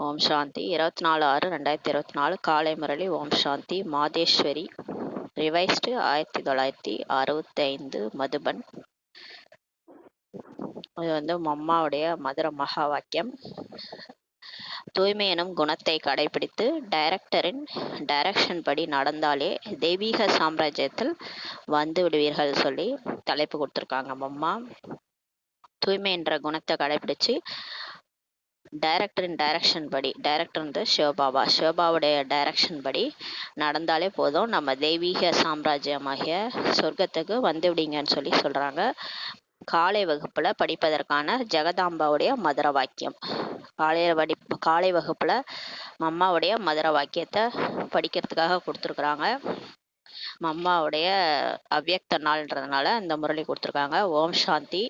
ஓம் சாந்தி 24/6/2024 காலை முரளி. ஓம் சாந்தி. மாதேஸ்வரி ரிவைஸ்டு 1965 மதுபன். இது மம்மாவுடைய மதுர மகா வாக்கியம். தூய்மை எனும் குணத்தை கடைபிடித்து டைரக்டரின் டைரக்ஷன் படி நடந்தாலே தெய்வீக சாம்ராஜ்யத்தில் வந்து விடுவீர்கள் சொல்லி தலைப்பு கொடுத்துருக்காங்க மம்மா. தூய்மை என்ற குணத்தை கடைபிடிச்சு டைரக்டரின் டைரக்ஷன் படி, டைரக்டர் வந்து சிவபாபாவுடைய டைரக்ஷன் படி நடந்தாலே போதும், நம்ம தெய்வீக சாம்ராஜ்யமாகிய சொர்க்கத்துக்கு வந்து விடுங்கன்னு சொல்லி சொல்றாங்க. காலை வகுப்புல படிப்பதற்கான ஜெகதாம்பாவுடைய மதுர வாக்கியம். காலை வகுப்புல மம்மாவுடைய மதுர வாக்கியத்தை படிக்கிறதுக்காக கொடுத்துருக்குறாங்க. மம்மாவுடைய அவ்யக்த நாள்ன்றதுனால இந்த முரளி கொடுத்துருக்காங்க. ஓம் சாந்தி.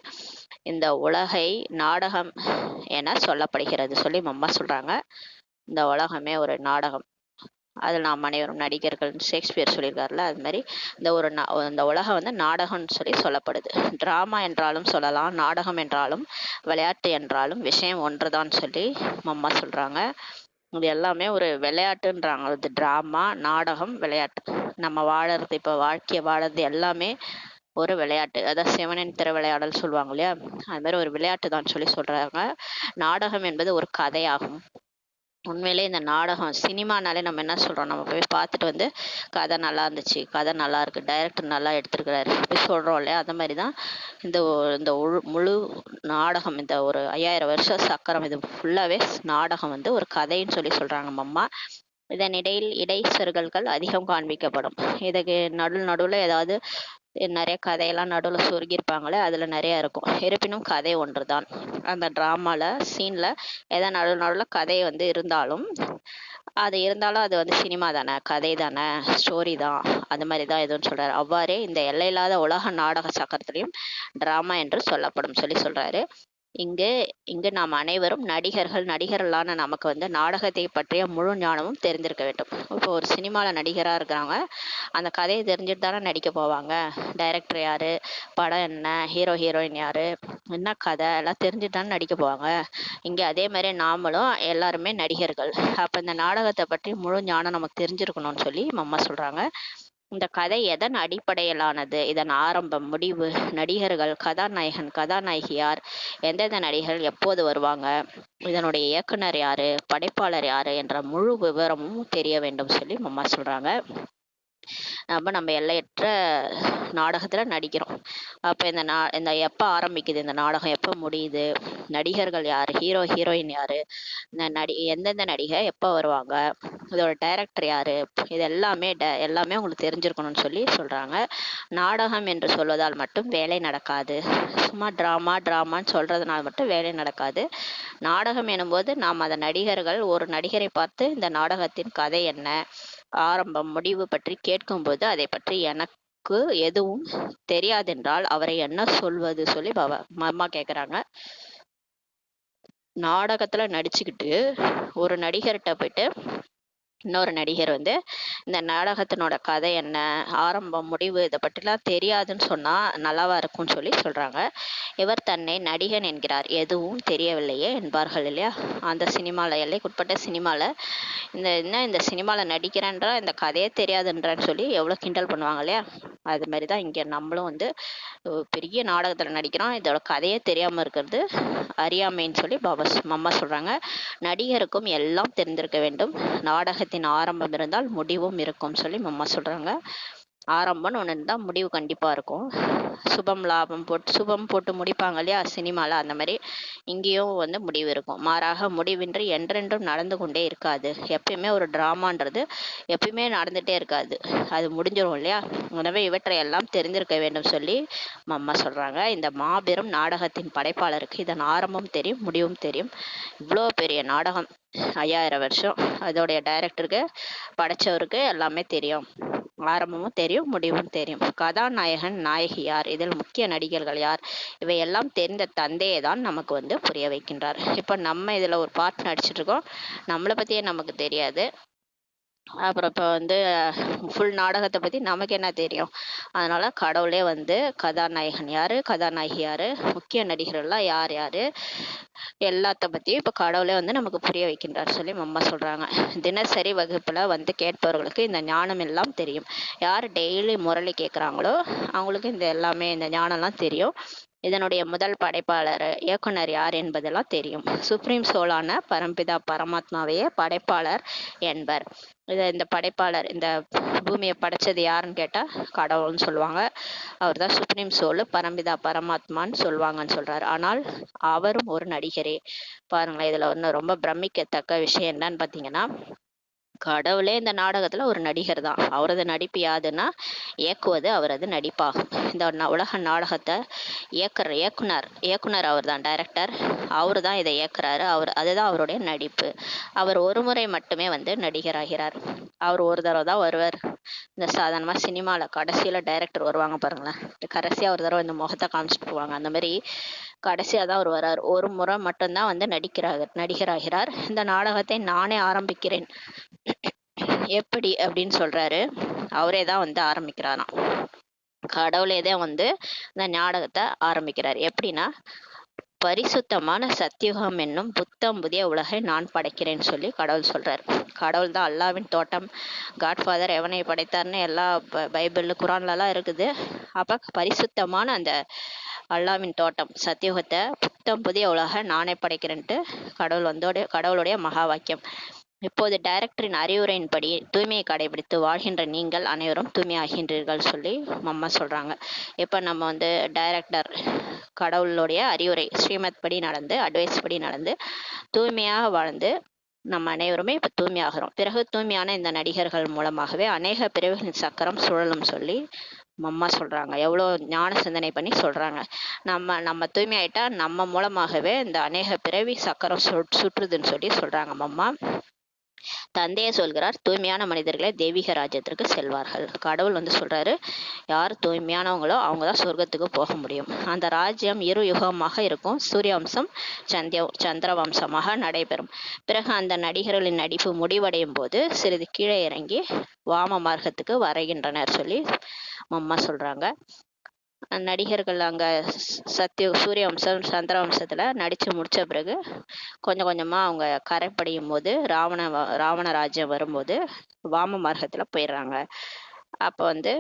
இந்த உலகை நாடகம் என சொல்லப்படுகிறது சொல்லி மம்மா சொல்றாங்க. இந்த உலகமே ஒரு நாடகம், அதில் நாம் அனைவரும் நடிகர்கள். ஷேக்ஸ்பியர் சொல்லியிருக்காருல, அது மாதிரி இந்த உலகம் வந்து நாடகம்னு சொல்லி சொல்லப்படுது. டிராமா என்றாலும் சொல்லலாம், நாடகம் என்றாலும் விளையாட்டு என்றாலும் விஷயம் ஒன்றுதான் சொல்லி மம்மா சொல்றாங்க. இது எல்லாமே ஒரு விளையாட்டுன்றாங்க. இது டிராமா, நாடகம், விளையாட்டு. நம்ம வாழறது, இப்போ வாழ்க்கையை வாழறது எல்லாமே ஒரு விளையாட்டு. அதான் சிவனின் திருவிளையாடல் சொல்லுவாங்க இல்லையா, அது மாதிரி ஒரு விளையாட்டு தான் சொல்லி சொல்றாங்க. நாடகம் என்பது ஒரு கதையாகும். உண்மையிலே இந்த நாடகம், சினிமானாலே நம்ம என்ன சொல்றோம், நம்ம போய் பார்த்துட்டு வந்து கதை நல்லா இருந்துச்சு, கதை நல்லா இருக்கு, டைரக்டர் நல்லா எடுத்திருக்கிறாரு அப்படி சொல்றோம் இல்லையா, அந்த மாதிரி தான் இந்த முழு நாடகம், இந்த ஒரு 5000 வருஷம் சக்கரம், இது ஃபுல்லாவே நாடகம் வந்து ஒரு கதைன்னு சொல்லி சொல்றாங்க மம்மா. இதனிடையில் இடைச்செருகல்கள் அதிகம் காண்பிக்கப்படும். இதுக்கு நடுவில் ஏதாவது நிறைய கதையெல்லாம் நடுவில் சொருகியிருப்பாங்களே, அதில் நிறைய இருக்கும். இருப்பினும் கதை ஒன்று தான். அந்த ட்ராமாவில் சீனில் ஏதாவது நடுவில் கதை வந்து இருந்தாலும் அது வந்து சினிமா தானே, கதை தானே, ஸ்டோரி தான், அது மாதிரி தான் எதுவும் சொல்கிறாரு. அவ்வாறே இந்த எல்லையில்லாத உலக நாடக சக்கரத்திலையும் ட்ராமா என்று சொல்லப்படும் சொல்லி சொல்கிறாரு. இங்கு நாம் அனைவரும் நடிகர்களான நமக்கு வந்து நாடகத்தை பற்றிய முழு ஞானமும் தெரிந்திருக்க வேண்டும். இப்போ ஒரு சினிமாவில் நடிகராக இருக்கிறாங்க, அந்த கதையை தெரிஞ்சுட்டு தானே நடிக்க போவாங்க. டைரக்டர் யாரு, படம் என்ன, ஹீரோ ஹீரோயின் யாரு, என்ன கதை, எல்லாம் தெரிஞ்சுட்டு தானே நடிக்க போவாங்க. இங்கே அதே மாதிரி நாமளும் எல்லாருமே நடிகர்கள். அப்போ இந்த நாடகத்தை பற்றி முழு ஞானம் நமக்கு தெரிஞ்சிருக்கணும்னு சொல்லி மம்மா சொல்றாங்க. இந்த கதை எதன் அடிப்படையிலானது, இதன் ஆரம்பம், முடிவு, நடிகர்கள், கதாநாயகன், கதாநாயகி யார், எந்தெந்த நடிகர்கள் எப்போது வருவாங்க, இதனுடைய இயக்குனர் யாரு, படைப்பாளர் யாரு என்ற முழு விவரமும் தெரிய வேண்டும் சொல்லி மம்மா சொல்றாங்க. நம்ம எல்லையற்ற நாடகத்தில் நடிக்கிறோம். அப்போ இந்த எப்போ ஆரம்பிக்குது இந்த நாடகம், எப்போ முடியுது, நடிகர்கள் யார், ஹீரோ ஹீரோயின் யார், எந்தெந்த நடிகை எப்போ வருவாங்க, இதோட டைரக்டர் யார், இது எல்லாமே உங்களுக்கு தெரிஞ்சிருக்கணும்னு சொல்லி சொல்கிறாங்க. நாடகம் என்று சொல்வதால் மட்டும் வேலை நடக்காது. சும்மா ட்ராமான்னு சொல்கிறதுனால மட்டும் வேலை நடக்காது. நாடகம் எனும்போது நாம் அந்த நடிகர்கள், ஒரு நடிகரை பார்த்து இந்த நாடகத்தின் கதை என்ன, ஆரம்பம், முடிவு பற்றி கேட்கும்போது அதை பற்றி எனக்கு எதுவும் தெரியாதென்றால் அவரை என்ன சொல்வது சொல்லி மம்மா கேட்குறாங்க. நாடகத்துல நடிச்சுக்கிட்டு ஒரு நடிகர்கிட்ட போயிட்டு இன்னொரு நடிகர் வந்து இந்த நாடகத்தினோட கதை என்ன, ஆரம்பம், முடிவு, இதை பற்றிலாம் தெரியாதுன்னு சொன்னால் நல்லாவா இருக்கும்னு சொல்லி சொல்கிறாங்க. இவர் தன்னை நடிகன் என்கிறார், எதுவும் தெரியவில்லையே என்பார்கள் இல்லையா. அந்த சினிமாவில், எல்லைக்குட்பட்ட சினிமாவில் இந்த சினிமாவில் நடிக்கிறேன்றா, இந்த கதையே தெரியாதுன்றான்னு சொல்லி எவ்வளோ கிண்டல் பண்ணுவாங்க இல்லையா. அது மாதிரி தான் இங்கே நம்மளும் வந்து பெரிய நாடகத்தில் நடிக்கிறோம், இதோட கதையே தெரியாமல் இருக்கிறது அறியாமைன்னு சொல்லி மம்மா சொல்கிறாங்க. நடிகருக்கும் எல்லாம் தெரிந்திருக்க வேண்டும். நாடகத்தின் ஆரம்பம் இருந்தால் முடிவும் இருக்கும் சொல்லி மம்மா சொல்கிறாங்க. ஆரம்பம்னு ஒன்று இருந்தால் முடிவு கண்டிப்பாக இருக்கும். சுபம் போட்டு முடிப்பாங்க இல்லையா சினிமாவில், அந்த மாதிரி இங்கேயும் வந்து முடிவு இருக்கும். மாறாக முடிவின்றி என்றென்றும் நடந்து கொண்டே இருக்காது. எப்பயுமே ஒரு ட்ராமான்றது எப்பயுமே நடந்துகிட்டே இருக்காது, அது முடிஞ்சிடும் இல்லையா. எனவே இவற்றை எல்லாம் தெரிந்திருக்க வேண்டும் சொல்லி மம்மா சொல்கிறாங்க. இந்த மாபெரும் நாடகத்தின் படைப்பாளருக்கு இதன் ஆரம்பம் தெரியும், முடிவும் தெரியும். இவ்வளோ பெரிய நாடகம், 5000 வருஷம், அதோடைய டைரக்டருக்கு, படைச்சவருக்கு எல்லாமே தெரியும். ஆரம்பமும் தெரியும், முடிவும் தெரியும். கதாநாயகன், நாயகி யார், இதில் முக்கிய நடிகர்கள் யார், இவையெல்லாம் தெரிந்த தந்தையை தான் நமக்கு வந்து புரிய வைக்கின்றார். இப்போ நம்ம இதில் ஒரு பார்ட் நடிச்சிட்டு இருக்கோம், நம்மளை பற்றியே நமக்கு தெரியாது. அப்புறம் இப்போ வந்து ஃபுல் நாடகத்தை பற்றி நமக்கு என்ன தெரியும்? அதனால கடவுளே வந்து கதாநாயகன் யார், கதாநாயகி யார், முக்கிய நடிகர்கள்லாம் யார் யார், எல்லாத்த பற்றியும் இப்போ கடவுளே வந்து நமக்கு புரிய வைக்கின்றார் சொல்லி அம்மா சொல்கிறாங்க. தினசரி வகுப்பில் வந்து கேட்பவர்களுக்கு இந்த ஞானம் எல்லாம் தெரியும். யார் டெய்லி முரளி கேட்குறாங்களோ அவங்களுக்கு இந்த எல்லாமே இந்த ஞானம்லாம் தெரியும். இதனுடைய முதல் படைப்பாளர் இயக்குனர் யார் என்பதெல்லாம் தெரியும். சுப்ரீம் சோலான பரம்பிதா பரமாத்மாவையே படைப்பாளர் என்பர். இந்த படைப்பாளர் இந்த பூமியை படைச்சது யாருன்னு கேட்டால் கடவுள்னு சொல்லுவாங்க. அவர் தான் சுப்ரீம் சோல், பரம்பிதா பரமாத்மான்னு சொல்லுவாங்கன்னு சொல்றாரு. ஆனால் அவரும் ஒரு நடிகரே. பாருங்களேன், இதுல ஒன்று ரொம்ப பிரமிக்கத்தக்க விஷயம் என்னன்னு பார்த்தீங்கன்னா, கடவுளே இந்த நாடகத்துல ஒரு நடிகர் தான். அவரது நடிப்பு யாதுன்னா இயக்குவது அவரது நடிப்பாகும். இந்த உலக நாடகத்தை இயக்குனர் அவர் தான், டைரக்டர் அவரு தான் இதை இயக்குறாரு. அதுதான் அவருடைய நடிப்பு. அவர் ஒரு முறை மட்டுமே வந்து நடிகராகிறார். அவர் ஒரு தடவை தான் வருவார். இந்த சாதாரணமாக சினிமாவில் கடைசியில் டைரக்டர் வருவாங்க பாருங்களேன், கடைசியாக ஒரு தடவை இந்த முகத்தை காமிச்சிட்டு போவாங்க. அந்த மாதிரி கடைசியாக தான் அவர் வர்றார். ஒரு முறை மட்டும்தான் வந்து நடிகராகிறார். இந்த நாடகத்தை நானே ஆரம்பிக்கிறேன் எப்படி அப்படின்னு சொல்றாரு. அவரே தான் வந்து ஆரம்பிக்கிறாராம். கடவுளே தான் வந்து இந்த நாடகத்தை ஆரம்பிக்கிறார். எப்படின்னா, பரிசுத்தமான சத்தியுகம் என்னும் புத்தம் புதிய உலகை நான் படைக்கிறேன்னு சொல்லி கடவுள் சொல்றார். கடவுள் தான் அல்லாவின் தோட்டம், காட்ஃபாதர் எவனை படைத்தார்னு எல்லா பைபிள் குரான்லலாம் இருக்குது. அப்போ பரிசுத்தமான அந்த அல்லாவின் தோட்டம் சத்தியுகத்தை புத்தம் புதிய உலகை நானே படைக்கிறேன்ட்டு கடவுளுடைய மகா வாக்கியம். இப்போது டைரக்டரின் அறிவுரையின்படி தூய்மையை கடைபிடித்து வாழ்கின்ற நீங்கள் அனைவரும் தூய்மையாகின்றீர்கள் சொல்லி அம்மா சொல்றாங்க. இப்போ நம்ம வந்து டைரக்டர் கடவுளுடைய அறிவுரை ஸ்ரீமத் படி நடந்து, அட்வைஸ் படி நடந்து தூய்மையாக வாழ்ந்து நம்ம அனைவருமே இப்போ தூய்மையாகிறோம். பிறகு தூய்மையான இந்த நடிகர்கள் மூலமாகவே அநேக பிறவிகளின் சக்கரம் சுழலும் சொல்லி அம்மா சொல்றாங்க. எவ்வளோ ஞான சிந்தனை பண்ணி சொல்றாங்க. நம்ம தூய்மையாயிட்டா நம்ம மூலமாகவே இந்த அநேக பிறவி சக்கரம் சுற்றுதுன்னு சொல்லி சொல்றாங்க அம்மா. தந்தையே சொல்கிறார், தூய்மையான மனிதர்களே தெய்வீக ராஜ்யத்திற்கு செல்வார்கள். கடவுள் வந்து சொல்றாரு, யார் தூய்மையானவங்களோ அவங்க தான் சொர்க்கத்துக்கு போக முடியும். அந்த ராஜ்யம் இரு யுகமாக இருக்கும். சூரிய வம்சம் சந்திர வம்சமாக நடைபெறும். பிறகு அந்த நடிகர்களின் நடிப்பு முடிவடையும் போது சிறிது கீழே இறங்கி வாம மார்க்கத்துக்கு வரைகின்றனர் சொல்லி அம்மா சொல்றாங்க. நடிகர்கள் அங்கே சூரிய வம்சம் சந்திர வம்சத்தில் நடித்து முடித்த பிறகு கொஞ்சம் கொஞ்சமாக அவங்க கரைப்படையும் போது ராவண ராஜ்யம் வரும்போது வாம மார்க்கத்தில் போயிடுறாங்க. அப்போ வந்து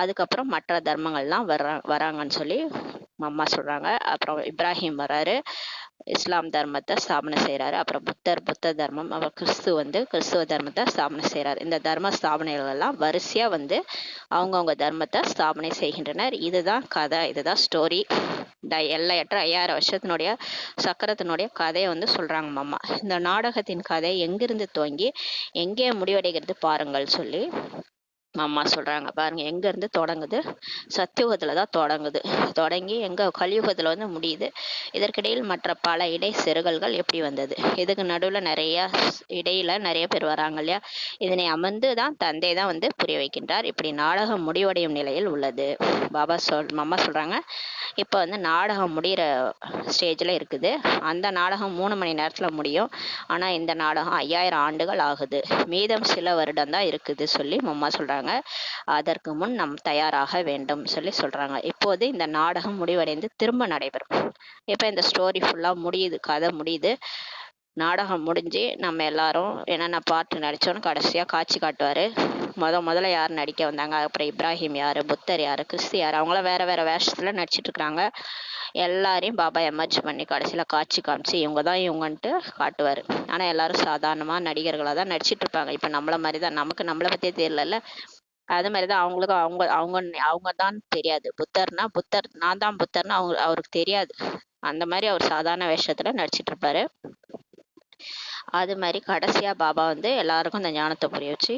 அதுக்கப்புறம் மற்ற தர்மங்கள்லாம் வராங்கன்னு சொல்லி அம்மா சொல்கிறாங்க. அப்புறம் இப்ராஹிம் வராரு, இஸ்லாம் தர்மத்தை ஸ்தாபனை செய்கிறாரு. அப்புறம் புத்த தர்மம், அப்புறம் கிறிஸ்துவ தர்மத்தை ஸ்தாபனை செய்கிறார். இந்த தர்ம ஸ்தாபனைகள்லாம் வரிசையாக வந்து அவங்கவுங்க தர்மத்தை ஸ்தாபனை செய்கின்றனர். இதுதான் கதை, இதுதான் ஸ்டோரி. எல்லையற்ற 5000 வருஷத்தினுடைய சக்கரத்தினுடைய கதையை வந்து சொல்கிறாங்க அம்மா. இந்த நாடகத்தின் கதை எங்கிருந்து துவங்கி எங்கே முடிவடைகிறது பாருங்கள் சொல்லி அம்மா சொல்கிறாங்க. பாருங்கள், எங்கேருந்து தொடங்குது? சத்தியுகத்தில் தான் தொடங்கி எங்கள் கலியுகத்தில் வந்து முடியுது. இதற்கிடையில் மற்ற பல செருகல்கள் எப்படி வந்தது? இதுக்கு நடுவில் இடையில நிறைய பேர் வராங்க இல்லையா? இதனை அமர்ந்து தான் தந்தை தான் வந்து புரிய வைக்கின்றார். இப்படி நாடகம் முடிவடையும் நிலையில் உள்ளது. அம்மா சொல்கிறாங்க, இப்போ வந்து நாடகம் முடிகிற ஸ்டேஜில் இருக்குது. அந்த நாடகம் 3 மணி நேரத்தில் முடியும். ஆனால் இந்த நாடகம் 5000 ஆண்டுகள் ஆகுது. மீதம் சில வருடம் தான் இருக்குது சொல்லி அம்மா சொல்கிறாங்க. அதற்கு முன் நாம் தயாராக வேண்டும் சொல்லி சொல்றாங்க. இப்போது இந்த நாடகம் முடிவடைந்து திரும்ப நடைபெறும். இப்ப இந்த ஸ்டோரி ஃபுல்லா முடியுது, கதை முடியுது. நாடகம் முடிஞ்சு நம்ம எல்லாரும் என்னென்ன பாட்டு நடிச்சோன்னு கடைசியா காட்சி காட்டுவாரு. முதல்ல யார் நடிக்க வந்தாங்க, அப்புறம் இப்ராஹிம் யாரு, புத்தர் யாரு, கிறிஸ்து யாரு, அவங்களாம் வேற வேற வேஷத்துல நடிச்சிட்டு இருக்கிறாங்க. எல்லாரையும் பாபா எமர்ஜ் பண்ணி கடைசியில காட்சி காமிச்சு இவங்க தான் இவங்கன்ட்டு காட்டுவாரு. ஆனா எல்லாரும் சாதாரணமா நடிகர்களா தான் நடிச்சிட்டு இருப்பாங்க. இப்ப நம்மள மாதிரிதான், நமக்கு நம்மளை பத்தியே தெரியல. அது மாதிரிதான் அவங்களுக்கும் அவங்க அவங்க அவங்க தான் தெரியாது. புத்தர் நான் தான் புத்தர்னு அவருக்கு தெரியாது. அந்த மாதிரி அவர் சாதாரண வேஷத்துல நடிச்சிட்டு இருப்பாரு. அது மாதிரி கடைசியா பாபா வந்து எல்லாருக்கும் இந்த ஞானத்தை புரிய வச்சு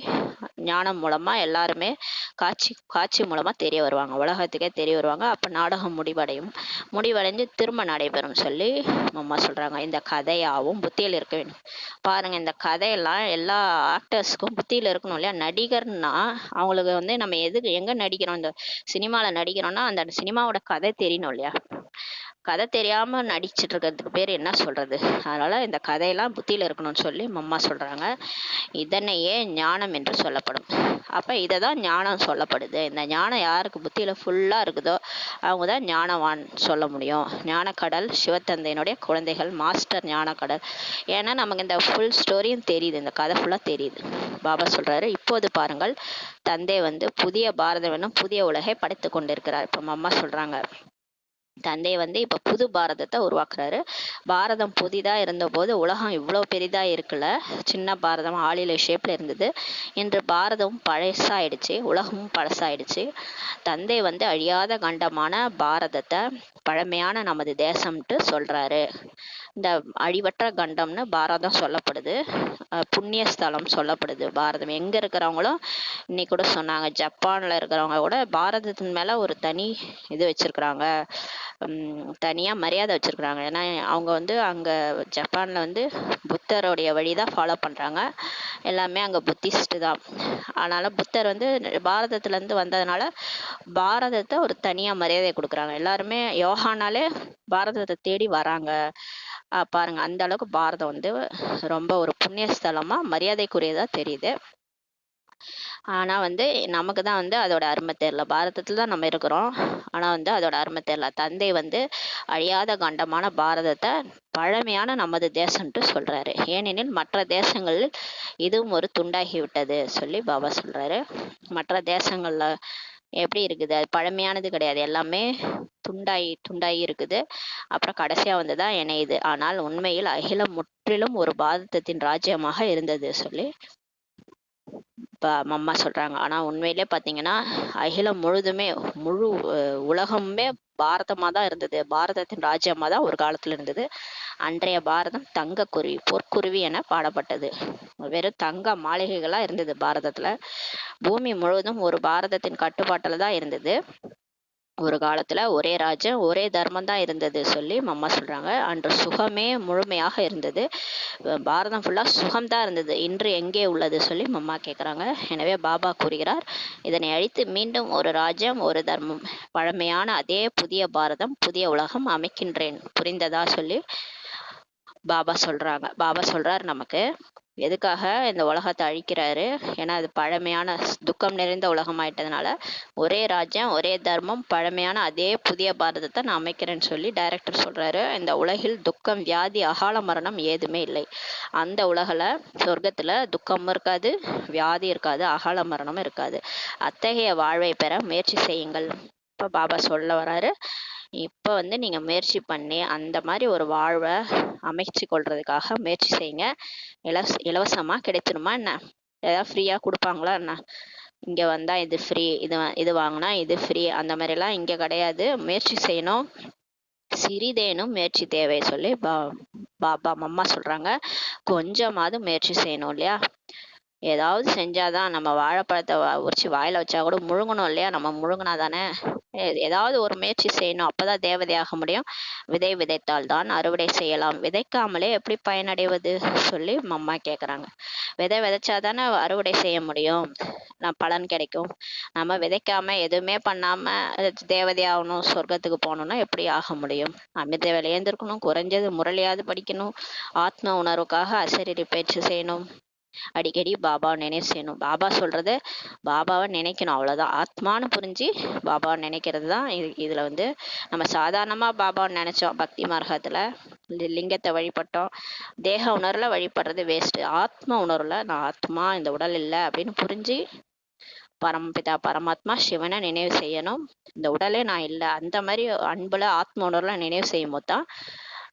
ஞானம் மூலமா எல்லாருமே காட்சி மூலமா தெரிய வருவாங்க, உலகத்துக்கே தெரிய வருவாங்க. அப்ப நாடகம் முடிவடைஞ்சு திரும்ப நடைபெறும் சொல்லி அம்மா சொல்றாங்க. இந்த கதையாவும் புத்தியில் இருக்க வேண்டும். பாருங்க, இந்த கதையெல்லாம் எல்லா ஆக்டர்ஸ்க்கும் புத்தியில இருக்கணும் இல்லையா? நடிகர்னா அவங்களுக்கு வந்து நம்ம எங்க நடிக்கிறோம், இந்த சினிமால நடிக்கிறோம்னா அந்த சினிமாவோட கதை தெரியணும் இல்லையா? கதை தெரியாம நடிச்சிட்டு இருக்கிறதுக்கு பேர் என்ன சொல்றது? அதனால இந்த கதையெல்லாம் புத்தியில இருக்கணும்னு சொல்லி அம்மா சொல்றாங்க. இதனையே ஞானம் என்று சொல்லப்படும். அப்ப இதை தான் ஞானம் சொல்லப்படுது. இந்த ஞானம் யாருக்கு புத்தியில ஃபுல்லா இருக்குதோ அவங்க தான் ஞானவான் சொல்ல முடியும். ஞானக்கடல் சிவத்தந்தையினுடைய குழந்தைகள், மாஸ்டர் ஞானக்கடல். ஏன்னா நமக்கு இந்த ஃபுல் ஸ்டோரியும் தெரியுது, இந்த கதை ஃபுல்லா தெரியுது. பாபா சொல்றாரு, இப்போது பாருங்கள், தந்தை வந்து புதிய பாரதம் என்னும் புதிய உலகை படைத்து கொண்டிருக்கிறார். இப்ப அம்மா சொல்றாங்க, தந்தை வந்து இப்ப புது பாரதத்தை உருவாக்குறாரு. பாரதம் புதிதா இருந்தபோது உலகம் இவ்வளவு பெரிதா இருக்குல்ல, சின்ன பாரதம் ஆளிலை ஷேப்ல இருந்தது. இன்று பாரதம் பழசாயிடுச்சு, உலகமும் பழசாயிடுச்சு. தந்தை வந்து அழியாத கண்டமான பாரதத்தை பழமையான நமது தேசம்ட்டு சொல்றாரு. இந்த அழிவற்ற கண்டம்னு பாரதம் சொல்லப்படுது. புண்ணிய ஸ்தலம் சொல்லப்படுது. பாரதம் எங்க இருக்கிறவங்களும் இன்னைக்கு கூட சொன்னாங்க, ஜப்பான்ல இருக்கிறவங்க கூட பாரதத்தின் மேல ஒரு தனி இது வச்சிருக்கிறாங்க, தனியா மரியாதை வச்சிருக்கிறாங்க. ஏன்னா அவங்க வந்து அங்க ஜப்பான்ல வந்து புத்தருடைய வழிதான் ஃபாலோ பண்றாங்க. எல்லாமே அங்க புத்திஸ்ட் தான். அதனால புத்தர் வந்து பாரதத்துல இருந்து வந்ததுனால பாரதத்தை ஒரு தனியா மரியாதை கொடுக்குறாங்க. எல்லாருமே யோகானாலே பாரதத்தை தேடி வராங்க. பாருங்க, அந்த அளவுக்கு பாரதம் வந்து ரொம்ப ஒரு புண்ணிய ஸ்தலமா மரியாதைக்குரியதா தெரியுது. ஆனா வந்து நமக்கு தான் வந்து அதோட அருமை தெரியல. பாரதத்துல தான் நம்ம இருக்கிறோம், ஆனா வந்து அதோட அருமை தெரியல. தந்தை வந்து அழியாத கண்டமான பாரதத்தை பழமையான நமது தேசம்ட்டு சொல்றாரு. ஏனெனில் மற்ற தேசங்களில் இதுவும் ஒரு துண்டாகி விட்டது சொல்லி பாபா சொல்றாரு. மற்ற தேசங்கள்ல எப்படி இருக்குது, அது பழமையானது கிடையாது, எல்லாமே துண்டாகி துண்டாகி இருக்குது. அப்புறம் கடைசியா வந்துதான் இணையுது. ஆனால் உண்மையில் அகிலம் முற்றிலும் ஒரு பாரதத்தின் ராஜ்யமாக இருந்தது சொல்லி அம்மா சொல்றாங்க. ஆனா உண்மையிலே பாத்தீங்கன்னா அகிலம் முழுதுமே, முழு உலகமுமே பாரதமா தான் இருந்தது. பாரதத்தின் ராஜ்யமா தான் ஒரு காலத்துல இருந்தது. அன்றைய பாரதம் தங்க குருவி, பொற்குருவி என பாடப்பட்டது. வெறும் தங்க மாளிகைகளா இருந்தது பாரதத்துல. பூமி முழுவதும் ஒரு பாரதத்தின் கட்டுப்பாட்டுல தான் இருந்தது. ஒரு காலத்துல ஒரே ராஜ்யம், ஒரே தர்மம் தான் இருந்தது சொல்லி அம்மா சொல்றாங்க. அன்று சுகமே முழுமையாக இருந்தது. பாரதம் ஃபுல்லா சுகம்தான் இருந்தது. இன்று எங்கே உள்ளது சொல்லி அம்மா கேட்குறாங்க. எனவே பாபா கூறுகிறார், இதனை அழித்து மீண்டும் ஒரு ராஜ்யம், ஒரு தர்மம், பழமையான அதே புதிய பாரதம், புதிய உலகம் அமைக்கின்றேன், புரிந்ததா சொல்லி பாபா சொல்றாங்க. பாபா சொல்றார் நமக்கு எதுக்காக இந்த உலகத்தை அழிக்கிறாரு. ஏன்னா அது பழமையான துக்கம் நிறைந்த உலகம் ஆயிட்டதுனால ஒரே ராஜ்யம், ஒரே தர்மம், பழமையான அதே புதிய பாரதத்தை நான் அமைக்கிறேன்னு சொல்லி டைரக்டர் சொல்றாரு. இந்த உலகில் துக்கம், வியாதி, அகால மரணம் ஏதுமே இல்லை. அந்த உலகில் சொர்க்கத்துல துக்கமும் இருக்காது, வியாதி இருக்காது, அகால மரணமும் இருக்காது. அத்தகைய வாழ்வை பெற முயற்சி செய்யுங்கள். இப்ப பாபா சொல்ல வராரு, இப்போ வந்து நீங்க முயற்சி பண்ணி அந்த மாதிரி ஒரு வாழ்வை அமைச்சு கொள்றதுக்காக முயற்சி செய்யுங்க. இலவசமா கிடைச்சிருமா என்ன? ஏதாவது ஃப்ரீயா கொடுப்பாங்களா என்ன? இங்க வந்தா இது ஃப்ரீ, இது வாங்கினா இது ஃப்ரீ, அந்த மாதிரி எல்லாம் இங்க கிடையாது. முயற்சி செய்யணும், சிறிதேனும் முயற்சி தேவை சொல்லி பாபா அம்மா சொல்றாங்க. கொஞ்சமாவது முயற்சி செய்யணும் இல்லையா? ஏதாவது செஞ்சாதான், நம்ம வாழைப்பழத்தை உரிச்சு வாயில வச்சா கூட முழுங்கணும் இல்லையா? நம்ம முழுங்கினா தானே. ஏதாவது ஒரு முயற்சி செய்யணும், அப்பதான் தேவதையாக முடியும். விதை விதைத்தால் தான் அறுவடை செய்யலாம், விதைக்காமலே எப்படி பயனடைவது சொல்லி அம்மா கேக்குறாங்க. விதை விதைச்சாதானே அறுவடை செய்ய முடியும், பலன் கிடைக்கும். நம்ம விதைக்காம எதுவுமே பண்ணாம தேவதையாகணும், சொர்க்கத்துக்கு போகணும்னா எப்படி ஆக முடியும்? அமிர்த வேலை ஏந்திருக்கணும், குறைஞ்சது முரளியாவது படிக்கணும், ஆத்ம உணர்வுக்காக அசரீரி பயிற்சி செய்யணும், அடிக்கடி பாபாவை நினைவு செய்யணும். பாபா சொல்றது பாபாவை நினைக்கணும், அவ்வளவுதான். ஆத்மான்னு புரிஞ்சு பாபாவை நினைக்கிறது தான் இதுல வந்து நம்ம சாதாரணமா பாபாவை நினைச்சோம், பக்தி மார்க்கத்துல லிங்கத்தை வழிபட்டோம், தேக உணர்வுல வழிபடுறது வேஸ்ட். ஆத்ம உணர்வுல நான் ஆத்மா, இந்த உடல் இல்லை அப்படின்னு புரிஞ்சு பரமபிதா பரமாத்மா சிவனை நினைவு செய்யணும். இந்த உடலே நான் இல்லை, அந்த மாதிரி அன்புல ஆத்ம உணர்வுல நினைவு செய்யும் போது தான்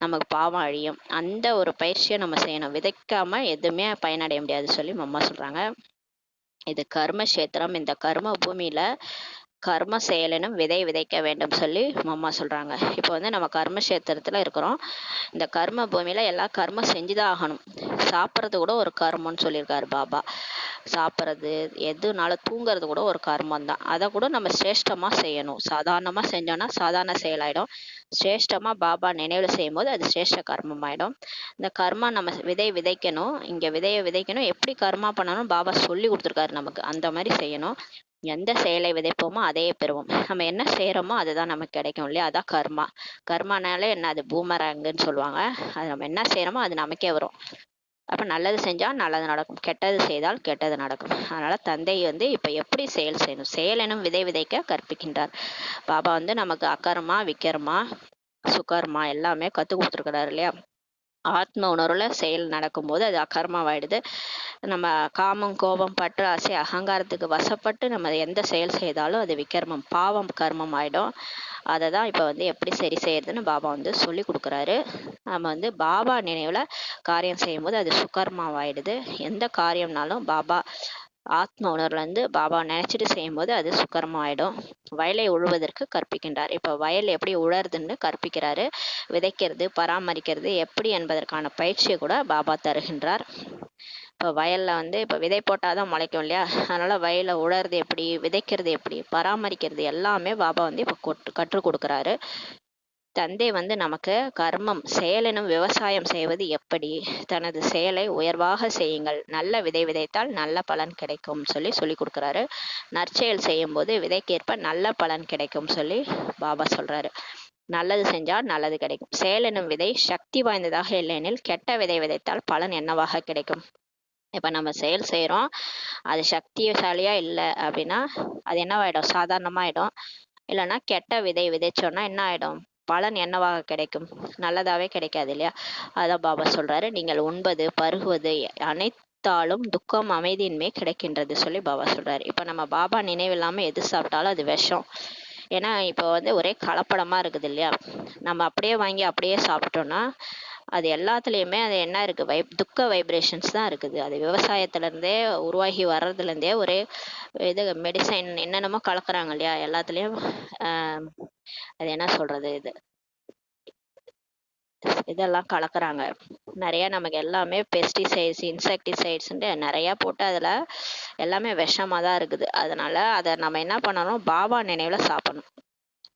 நமக்கு பாவம் அழியும். அந்த ஒரு பயிற்சியை நம்ம செய்யணும். விதைக்காம எதுவுமே பயனடைய முடியாது சொல்லி அம்மா சொல்றாங்க. இது கர்ம கஷேத்திரம். இந்த கர்ம பூமியில கர்ம செயலனும் விதை விதைக்க வேண்டும் சொல்லி அம்மா சொல்றாங்க. இப்போ வந்து நம்ம கர்ம கஷேத்திரத்துல இருக்கிறோம். இந்த கர்ம பூமியில எல்லா கர்மம் செஞ்சுதான் ஆகணும். சாப்பிட்றது கூட ஒரு கர்மம்னு சொல்லியிருக்காரு பாபா. சாப்பிட்றது, எதுனால தூங்குறது கூட ஒரு கர்மம் தான். அதை கூட நம்ம சிரேஷ்டமா செய்யணும். சாதாரணமா செஞ்சோம்னா சாதாரண செயலாயிடும். சிரேஷ்டமா பாபா நினைவுல செய்யும் போது அது சிரேஷ்ட கர்மம் ஆயிடும். இந்த கர்மா நம்ம விதை விதைக்கணும். இங்க விதையை விதைக்கணும். எப்படி கர்மா பண்ணணும் பாபா சொல்லி கொடுத்துருக்காரு நமக்கு, அந்த மாதிரி செய்யணும். எந்த செயலை விதைப்போமோ அதையே பெறுவோம். நம்ம என்ன செய்கிறோமோ அதுதான் நமக்கு கிடைக்கும் இல்லையா? அதான் கர்மா. கர்மானாலே என்ன, அது பூமராங்குன்னு சொல்லுவாங்க. அது நம்ம என்ன செய்கிறோமோ அது நமக்கே வரும். அப்போ நல்லது செஞ்சால் நல்லது நடக்கும், கெட்டது செய்தால் கெட்டது நடக்கும். அதனால் தந்தை வந்து இப்போ எப்படி செயல் செய்யணும், செயல் எனும் விதை விதைக்க கற்பிக்கின்றார். பாபா வந்து நமக்கு அகர்மா விக்கர்மா சுகர்மா எல்லாமே கற்றுக் கொடுத்துருக்கிறாரு இல்லையா? ஆத்ம உணர்வுல செயல் நடக்கும்போது அது அகர்மாவாயிடுது. நம்ம காமம் கோபம் பற்று ஆசை அகங்காரத்துக்கு வசப்பட்டு நம்ம எந்த செயல் செய்தாலும் அது விக்ரமம் பாவம் கர்மம் ஆயிடும். அதை தான் இப்போ வந்து எப்படி சரி செய்யறதுன்னு பாபா வந்து சொல்லி கொடுக்குறாரு. நம்ம வந்து பாபா நினைவுல காரியம் செய்யும்போது அது சுகர்மாவாயிடுது. எந்த காரியம்னாலும் பாபா ஆத்ம உணர்வுலேருந்து பாபா நினைச்சிட்டு செய்யும்போது அது சுகரமாயிடும். வயலை உழுவதற்கு கற்பிக்கின்றார். இப்போ வயல் எப்படி உழறதுன்னு கற்பிக்கிறாரு. விதைக்கிறது பராமரிக்கிறது எப்படி என்பதற்கான பயிற்சியை கூட பாபா தருகின்றார். இப்போ வயலில் வந்து இப்போ விதை போட்டால் தான் முளைக்கும் இல்லையா? அதனால் வயலை உழறது எப்படி, விதைக்கிறது எப்படி, பராமரிக்கிறது எல்லாமே பாபா வந்து இப்போ கற்றுக் கொடுக்குறாரு. தந்தை வந்து நமக்கு கர்மம் செயலெனும் விவசாயம் செய்வது எப்படி, தனது செயலை உயர்வாக செய்யுங்கள், நல்ல விதை விதைத்தால் நல்ல பலன் கிடைக்கும் சொல்லி கொடுக்குறாரு. நற்செயல் செய்யும் போது விதைக்கேற்ப நல்ல பலன் கிடைக்கும் சொல்லி பாபா சொல்றாரு. நல்லது செஞ்சால் நல்லது கிடைக்கும். செயலெனும் விதை சக்தி வாய்ந்ததாக இல்லையெனில் கெட்ட விதை விதைத்தால் பலன் என்னவாக கிடைக்கும்? இப்போ நம்ம செயல் செய்கிறோம், அது சக்திசாலியா இல்லை அப்படின்னா அது என்னவாயிடும், சாதாரணமாயிடும். இல்லைன்னா கெட்ட விதை விதைச்சோன்னா என்ன ஆயிடும், பலன் என்னவாக கிடைக்கும், நல்லதாவே கிடைக்காது இல்லையா? அதான் பாபா சொல்றாரு, நீங்கள் உண்பது பருகுவது அனைத்தாலும் துக்கம் அமைதியின்மை கிடைக்கின்றது சொல்லி பாபா சொல்றாரு. இப்போ நம்ம பாபா நினைவு இல்லாமல் எது சாப்பிட்டாலும் அது விஷம். ஏன்னா இப்போ வந்து ஒரே கலப்படமா இருக்குது இல்லையா? நம்ம அப்படியே வாங்கி அப்படியே சாப்பிட்டோம்னா அது எல்லாத்துலேயுமே அது என்ன இருக்குது, துக்க வைப்ரேஷன்ஸ் தான் இருக்குது. அது விவசாயத்துலேருந்தே உருவாகி வர்றதுலேருந்தே ஒரே இது மெடிசைன் என்னென்னமோ கலக்குறாங்க இல்லையா? எல்லாத்துலேயும் அது என்ன சொல்கிறது, இதெல்லாம் கலக்குறாங்க நிறையா. நமக்கு எல்லாமே பெஸ்டிசைட்ஸ் இன்செக்டிசைட்ஸ்ன்ட்டு நிறையா போட்டு அதில் எல்லாமே விஷமாக தான் இருக்குது. அதனால் அதை நம்ம என்ன பண்ணணும், பாபா நினைவில் சாப்பிடணும்.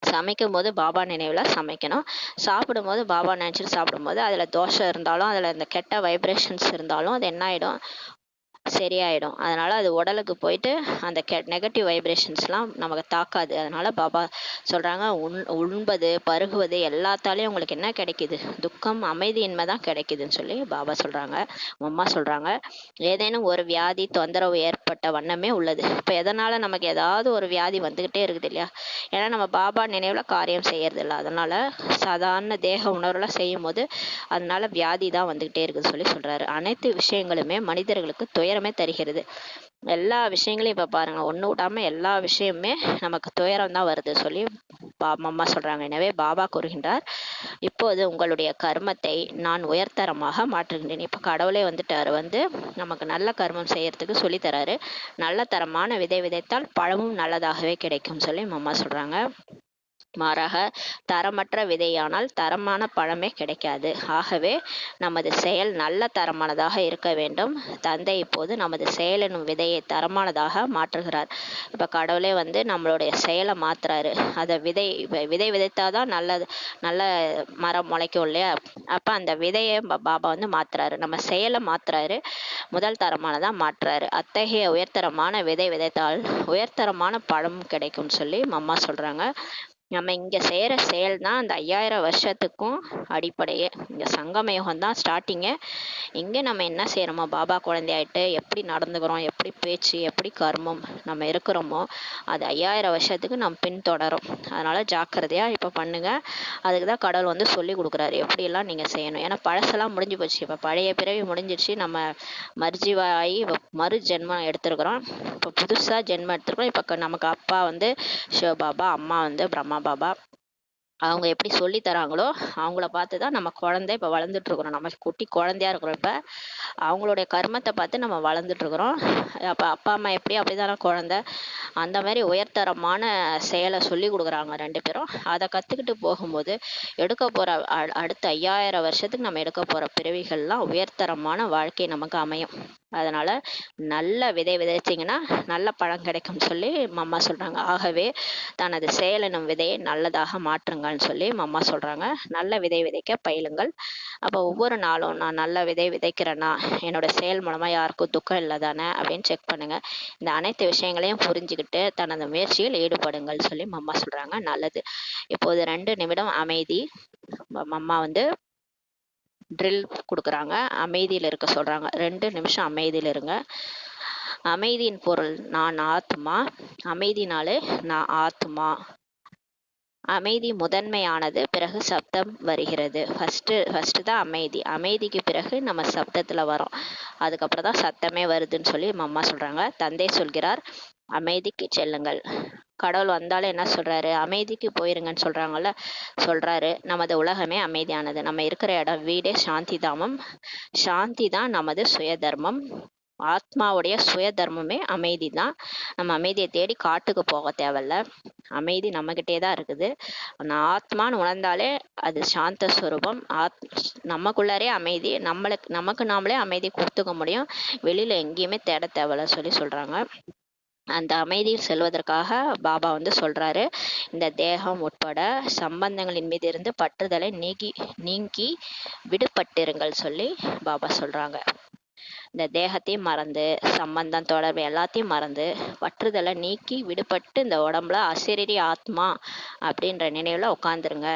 சமைக்கும் போது பாபா நினைவில் சமைக்கணும். சாப்பிடும்போது பாபா நினச்சிட்டு சாப்பிடும்போது அதில் தோஷம் இருந்தாலும் அதில் இந்த கெட்ட வைப்ரேஷன்ஸ் இருந்தாலும் அது என்ன ஆகிடும், சரியாயிடும். அதனால் அது உடலுக்கு போயிட்டு அந்த நெகட்டிவ் வைப்ரேஷன்ஸ்லாம் நமக்கு தாக்காது. அதனால் பாபா சொல்கிறாங்க, உண்பது பருகுவது எல்லாத்தாலேயும் உங்களுக்கு என்ன கிடைக்குது, துக்கம் அமைதியின்மை தான் கிடைக்குதுன்னு சொல்லி பாபா சொல்கிறாங்க. அம்மா சொல்கிறாங்க, ஏதேனும் ஒரு வியாதி தொந்தரவு ஏற்பட்ட வண்ணமே உள்ளது. இப்போ எதனால் நமக்கு ஏதாவது ஒரு வியாதி வந்துக்கிட்டே இருக்குது இல்லையா? ஏன்னா நம்ம பாபா நினைவில் காரியம் செய்யறதில்ல. அதனால் சாதாரண தேக உணர்வுலாம் செய்யும் போது அதனால வியாதி தான் வந்துக்கிட்டே இருக்குதுன்னு சொல்லி சொல்கிறாரு. அனைத்து விஷயங்களுமே மனிதர்களுக்கு துயரமே தருகிறது. எல்லா விஷயங்களையும் இப்போ பாருங்க, ஒன்று விடாமல் எல்லா விஷயமுமே நமக்கு துயரம் தான் வருது சொல்லி அம்மா சொல்கிறாங்க. எனவே பாபா கூறுகின்றார், இப்போது உங்களுடைய கர்மத்தை நான் உயர்தரமாக மாற்றுகின்றேன். இப்போ கடவுளே வந்துட்டார், வந்து நமக்கு நல்ல கர்மம் செய்யறதுக்கு சொல்லித்தராரு. நல்ல தரமான விதை விதைத்தால் பழமும் நல்லதாகவே கிடைக்கும் சொல்லி அம்மா சொல்கிறாங்க. மாறாக தரமற்ற விதையானால் தரமான பழமே கிடைக்காது. ஆகவே நமது செயல் நல்ல தரமானதாக இருக்க வேண்டும். தந்தை இப்போது நமது செயல் எனும் விதையை தரமானதாக மாற்றுகிறார். இப்போ கடவுளே வந்து நம்மளுடைய செயலை மாத்துறாரு. அதை விதை விதைத்தாதான் நல்ல மரம் முளைக்கும் இல்லையா? அப்போ அந்த விதையை பாபா வந்து மாத்துறாரு, நம்ம செயலை மாத்துறாரு, முதல் தரமானதாக மாற்றுறாரு. அத்தகைய உயர்தரமான விதை விதைத்தால் உயர்தரமான பழம் கிடைக்கும்னு சொல்லி அம்மா சொல்றாங்க. நம்ம இங்கே செய்கிற செயல் தான் அந்த 5000 வருஷத்துக்கும் அடிப்படையே. இங்கே சங்கம யுகம் தான் ஸ்டார்டிங்கு. இங்கே நம்ம என்ன செய்கிறோமோ, பாபா குழந்தையாயிட்டு எப்படி நடந்துக்கிறோம், எப்படி பேச்சு, எப்படி கர்மம் நம்ம இருக்கிறோமோ அது 5000 வருஷத்துக்கு நம்ம பின்தொடரும். அதனால் ஜாக்கிரதையாக இப்போ பண்ணுங்கள். அதுக்கு தான் கடவுள் வந்து சொல்லி கொடுக்குறாரு எப்படியெல்லாம் நீங்கள் செய்யணும். ஏன்னா பழசெல்லாம் முடிஞ்சு போச்சு. இப்போ பழைய பிறவி முடிஞ்சிடுச்சு. நம்ம மறுஜீவாகி மறு ஜென்மம் எடுத்துருக்குறோம். இப்போ புதுசாக ஜென்மம் எடுத்துருக்கோம். இப்போ நமக்கு அப்பா வந்து சிவபாபா, அம்மா வந்து பிரம்மா பாபா. அவங்க எப்படி சொல்லி தராங்களோ அவங்கள பார்த்து தான் நம்ம குழந்தை இப்போ வளர்ந்துட்டு இருக்கிறோம். நம்ம குட்டி குழந்தையா இருக்கிறோம். இப்போ அவங்களுடைய கர்மத்தை பார்த்து நம்ம வளர்ந்துட்டு இருக்கிறோம். அப்போ அப்பா அம்மா எப்படி அப்படிதானே குழந்தை. அந்த மாதிரி உயர்தரமான செயலை சொல்லி கொடுக்குறாங்க ரெண்டு பேரும். அதை கற்றுக்கிட்டு போகும்போது எடுக்க போகிற அடுத்த 5000 வருஷத்துக்கு நம்ம எடுக்க போகிற பிறவிகள்லாம் உயர்தரமான வாழ்க்கை நமக்கு அமையும். அதனால நல்ல விதை விதைச்சிங்கன்னா நல்ல பழம் கிடைக்கும் சொல்லி மம்மா சொல்றாங்க. ஆகவே தனது செயல் எனும் விதையை நல்லதாக மாற்றுங்கள்னு சொல்லி மம்மா சொல்றாங்க. நல்ல விதை விதைக்க பயிலுங்கள். அப்போ ஒவ்வொரு நாளும் நான் நல்ல விதை விதைக்கிறேன்னா என்னோட செயல் மூலமா யாருக்கும் துக்கம் இல்லை தானே அப்படின்னு செக் பண்ணுங்க. இந்த அனைத்து விஷயங்களையும் புரிஞ்சுக்கிட்டு தனது முயற்சியில் ஈடுபடுங்கள் சொல்லி மம்மா சொல்றாங்க. நல்லது. இப்போது 2 நிமிடம் அமைதி. மம்மா வந்து ட்ரில் கொடுக்குறாங்க. அமைதியில் இருக்க சொல்றாங்க. 2 நிமிஷம் அமைதியில் இருங்க. அமைதியின் பொருள் நான் ஆத்மா. அமைதினாலே நான் ஆத்மா. அமைதி முதன்மையானது, பிறகு சப்தம் வருகிறது. ஃபர்ஸ்ட் தான் அமைதி. அமைதிக்கு பிறகு நம்ம சப்தத்துல வரோம், அதுக்கப்புறம் தான் சத்தமே வருதுன்னு சொல்லி மம்மா சொல்றாங்க. தந்தை சொல்கிறார், அமைதிக்கு செல்லுங்கள். கடவுள் வந்தாலும் என்ன சொல்றாரு? அமைதிக்கு போயிருங்கன்னு சொல்றாரு. நமது உலகமே அமைதியானது. நம்ம இருக்கிற இடம் வீடே சாந்தி தாமம். சாந்தி தான் நமது சுய தர்மம். ஆத்மாவுடைய சுய தர்மமே அமைதி தான். நம்ம அமைதியை தேடி காட்டுக்கு போக தேவையில்ல. அமைதி நம்மகிட்டே தான் இருக்குது. நான் ஆத்மான்னு உணர்ந்தாலே அது சாந்த ஸ்வரூபம். நமக்குள்ளாரே அமைதி, நமக்கு நாமளே அமைதி கொடுத்துக்க முடியும். வெளியில எங்கேயுமே தேட தேவையில்ல சொல்லி சொல்றாங்க. அந்த அமைதியில் செல்வதற்காக பாபா வந்து சொல்றாரு, இந்த தேகம் உட்பட சம்பந்தங்களின் மீது இருந்து பற்றுதலை நீங்கி விடுபட்டிருங்கள் சொல்லி பாபா சொல்றாங்க. இந்த தேகத்தையும் மறந்து, சம்பந்தம் தொடர்பு எல்லாத்தையும் மறந்து, பற்றுதலை நீக்கி விடுபட்டு இந்த உடம்புல அசரீரி ஆத்மா அப்படின்ற நினைவுல உட்காந்துருங்க.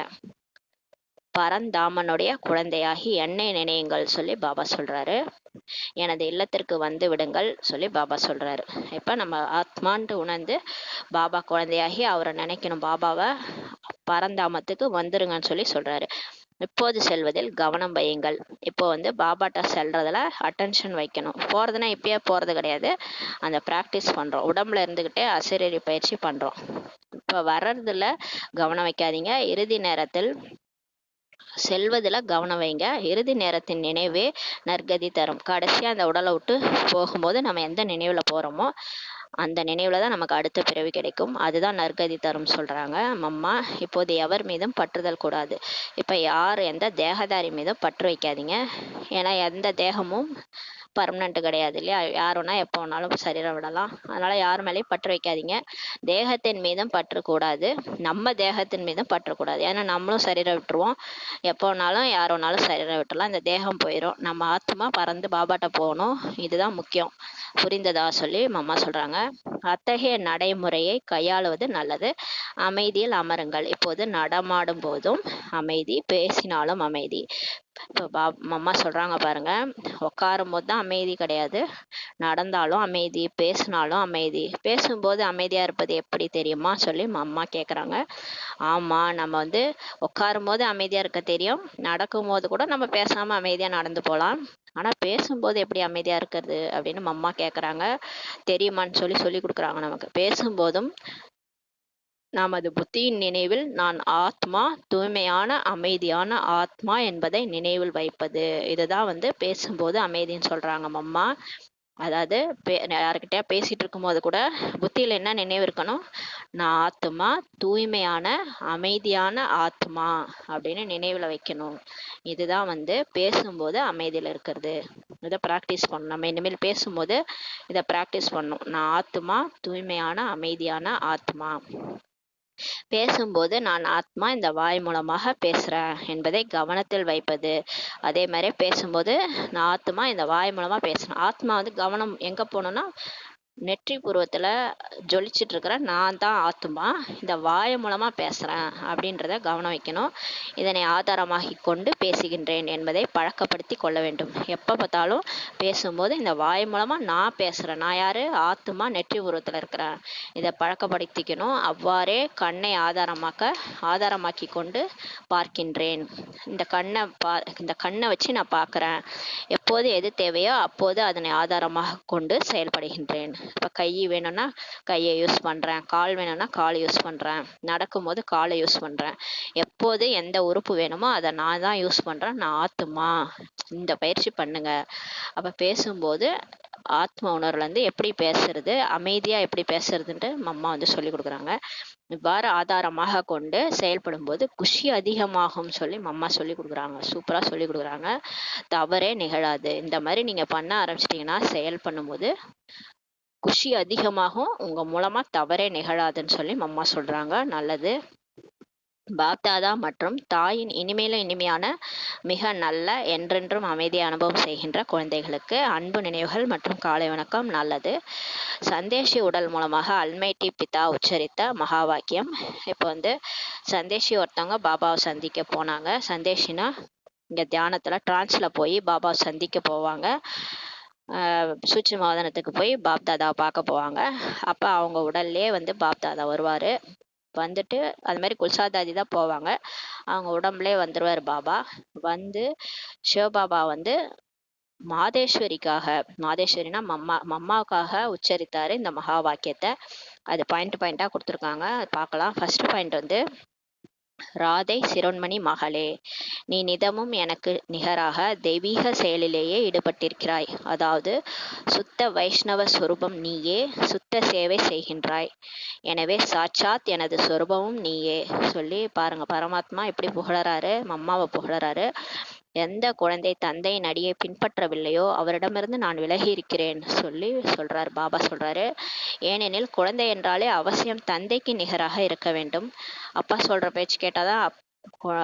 பரந்தாமனுடைய குழந்தையாகி என்னை நினையுங்கள் சொல்லி பாபா சொல்றாரு. எனது இல்லத்திற்கு வந்து விடுங்கள் சொல்லி பாபா சொல்றாரு. இப்ப நம்ம ஆத்மான்ட்டு உணர்ந்து பாபா குழந்தையாகி அவரை நினைக்கணும். பாபாவை பரந்தாமத்துக்கு வந்துருங்கன்னு சொல்லி சொல்றாரு. இப்போது செல்வதில் கவனம் வையுங்கள். இப்போ வந்து பாபாட்ட செல்றதுல அட்டென்ஷன் வைக்கணும். போறதுன்னா இப்பயே போறது கிடையாது, அந்த ப்ராக்டிஸ் பண்றோம். உடம்புல இருந்துகிட்டே அசரீரி பயிற்சி பண்றோம். இப்ப வர்றதுல கவனம் வைக்காதீங்க. இறுதி நேரத்தில் செல்வதில் கவனம் வைங்க. இறுதி நேரத்தின் நினைவே நற்கதி தரும். கடைசியாக அந்த உடலை விட்டு போகும்போது நம்ம எந்த நினைவில் போகிறோமோ அந்த நினைவில் தான் நமக்கு அடுத்த பிறவி கிடைக்கும். அதுதான் நற்கதி தரும் சொல்கிறாங்க மம்மா. இப்போது எவர் மீதும் பற்றுதல் கூடாது. இப்போ யார் எந்த தேகதாரி மீதும் பற்று வைக்காதீங்க. ஏன்னா எந்த தேகமும் பர்மனண்ட் கிடையாது இல்லையா? யார் வேணா எப்போ வேணாலும் சரீரம் விடலாம். அதனால யார் மேலேயும் பற்று வைக்காதீங்க. தேகத்தின் மீதும் பற்று கூடாது, நம்ம தேகத்தின் மீதும் பற்று கூடாது. ஏன்னா நம்மளும் சரீரம் விட்டுருவோம். எப்போ வேணாலும் யார் வேணாலும் சரீரம் விட்டுலாம். இந்த தேகம் போயிடும். நம்ம ஆத்மா பறந்து பாபாட்ட போகணும். இதுதான் முக்கியம். புரிந்ததா சொல்லி மம்மா சொல்றாங்க. அத்தகைய நடைமுறையை கையாளுவது நல்லது. அமைதியில் அமருங்கள். இப்போது நடமாடும் போதும் அமைதி, பேசினாலும் அமைதி. இப்போ மம்மா சொல்றாங்க பாருங்க, உட்காரும் போது தான் அமைதி கிடையாது, நடந்தாலும் அமைதி, பேசினாலும் அமைதி. பேசும்போது அமைதியா இருப்பது எப்படி தெரியுமா சொல்லி மம்மா கேட்குறாங்க. ஆமா, நம்ம வந்து உட்காரும் போது அமைதியா இருக்க தெரியும், நடக்கும் போது கூட நம்ம பேசாம அமைதியா நடந்து போகலாம். ஆனா பேசும்போது எப்படி அமைதியா இருக்கிறது அப்படின்னு மம்மா கேட்குறாங்க. தெரியுமான்னு சொல்லி கொடுக்குறாங்க நமக்கு. பேசும்போதும் நமது புத்தியின் நினைவில் நான் ஆத்மா, தூய்மையான அமைதியான ஆத்மா என்பதை நினைவில் வைப்பது. இதுதான் வந்து பேசும்போது அமைதின்னு சொல்றாங்க மம்மா. அதாவது யாருக்கிட்டயா பேசிட்டு இருக்கும்போது கூட புத்தியில என்ன நினைவு இருக்கணும்? நான் ஆத்மா, தூய்மையான அமைதியான ஆத்மா அப்படின்னு நினைவுல வைக்கணும். இதுதான் வந்து பேசும்போது அமைதியில இருக்கிறது. இதை ப்ராக்டிஸ் பண்ணணும். நம்ம இனிமேல் பேசும்போது இதை ப்ராக்டிஸ் பண்ணணும். நான் ஆத்மா, தூய்மையான அமைதியான ஆத்மா. பேசும்போது நான் ஆத்மா இந்த வாய் மூலமாக பேசுறேன் என்பதை கவனத்தில் வைப்பது. அதே மாதிரி பேசும்போது நான் ஆத்மா இந்த வாய் மூலமா பேசுறேன். ஆத்மா வந்து கவனம் எங்க போகணும்னா நெற்றி புருவத்துல ஜொலிச்சிட்டு இருக்கிற நான் தான் ஆத்மா, இந்த வாய் மூலமா பேசுறேன் அப்படின்றத கவனம் வைக்கணும். இதனை ஆதாரமாகி கொண்டு பேசுகின்றேன் என்பதை பழக்கப்படுத்தி கொள்ள வேண்டும். எப்ப பார்த்தாலும் பேசும்போது இந்த வாய் மூலமா நான் பேசுறேன், நான் யாரு? ஆத்மா, நெற்றி புருவத்துல இருக்கிறேன். இதை பழக்கப்படுத்திக்கணும். அவ்வாறே கண்ணை ஆதாரமாக்கி கொண்டு பார்க்கின்றேன். இந்த கண்ணை வச்சு நான் பார்க்கிறேன். எப்போது எது தேவையோ அப்போது அதனை ஆதாரமாக கொண்டு செயல்படுகின்றேன். இப்போ கை வேணும்னா கையை யூஸ் பண்ணுறேன், கால் வேணும்னா கால் யூஸ் பண்ணுறேன், நடக்கும்போது காலை யூஸ் பண்ணுறேன். எப்போது எந்த உறுப்பு வேணுமோ அதை நான் தான் யூஸ் பண்ணுறேன், நான் ஆத்துமா. இந்த பயிற்சி பண்ணுங்க. அப்போ பேசும்போது ஆத்ம உணர்வுலேருந்து எப்படி பேசுறது, அமைதியாக எப்படி பேசுறதுன்ட்டு அம்மா வந்து சொல்லி கொடுக்குறாங்க. இவ்வாறு ஆதாரமாக கொண்டு செயல்படும் போது குஷி அதிகமாகும் சொல்லி அம்மா சொல்லி கொடுக்குறாங்க. சூப்பராக சொல்லி கொடுக்குறாங்க. தவறே நிகழாது. இந்த மாதிரி நீங்கள் பண்ண ஆரம்பிச்சிட்டிங்கன்னா செயல் பண்ணும்போது குஷி அதிகமாகும், உங்கள் மூலமாக தவறே நிகழாதுன்னு சொல்லி அம்மா சொல்கிறாங்க. நல்லது. பாப்தாதா மற்றும் தாயின் இனிமையில இனிமையான மிக நல்ல என்றென்றும் அமைதியை அனுபவம் செய்கின்ற குழந்தைகளுக்கு அன்பு நினைவுகள் மற்றும் காலை வணக்கம். நல்லது. சந்தேஷி உடல் மூலமாக அல்மைட்டி பிதா உச்சரித்த மகா வாக்கியம். இப்போ வந்து சந்தேஷி ஒருத்தவங்க பாபாவை சந்திக்க போனாங்க. சந்தேஷினா இங்கே தியானத்தில் டிரான்ஸில் போய் பாபாவை சந்திக்க போவாங்க. சூட்சுமவதனத்துக்கு போய் பாப்தாதாவை பார்க்க போவாங்க. அப்போ அவங்க உடல்லே வந்து பாப்தாதா வருவார். வந்துட்டு அது மாதிரி குல்சாதாதி தான் போவாங்க. அவங்க உடம்புலே வந்துடுவார் பாபா. வந்து சிவபாபா வந்து மாதேஸ்வரினா மம்மாவுக்காக உச்சரித்தாரு இந்த மகா வாக்கியத்தை. அது பாயிண்டாக கொடுத்துருக்காங்க, அது பார்க்கலாம். ஃபர்ஸ்ட் பாயிண்ட் வந்து, ராதை சிரோன்மணி மகளே, நீ நிதமும் எனக்கு நிகராக தெய்வீக செயலிலேயே ஈடுபட்டிருக்கிறாய். அதாவது சுத்த வைஷ்ணவ சொரூபம் நீயே, சுத்த சேவை செய்கின்றாய். எனவே சாட்சாத் எனது சொரூபமும் நீயே சொல்லி பாருங்க. பரமாத்மா எப்படி புகழறாரு, அம்மாவை புகழறாரு. எந்த குழந்தை தந்தையின் அடியை பின்பற்றவில்லையோ அவரிடமிருந்து நான் விலகி இருக்கிறேன் சொல்லி சொல்றாரு பாபா. சொல்றாரு, ஏனெனில் குழந்தை என்றாலே அவசியம் தந்தைக்கு நிகராக இருக்க வேண்டும். அப்பா சொல்ற பேச்சு கேட்டாதான்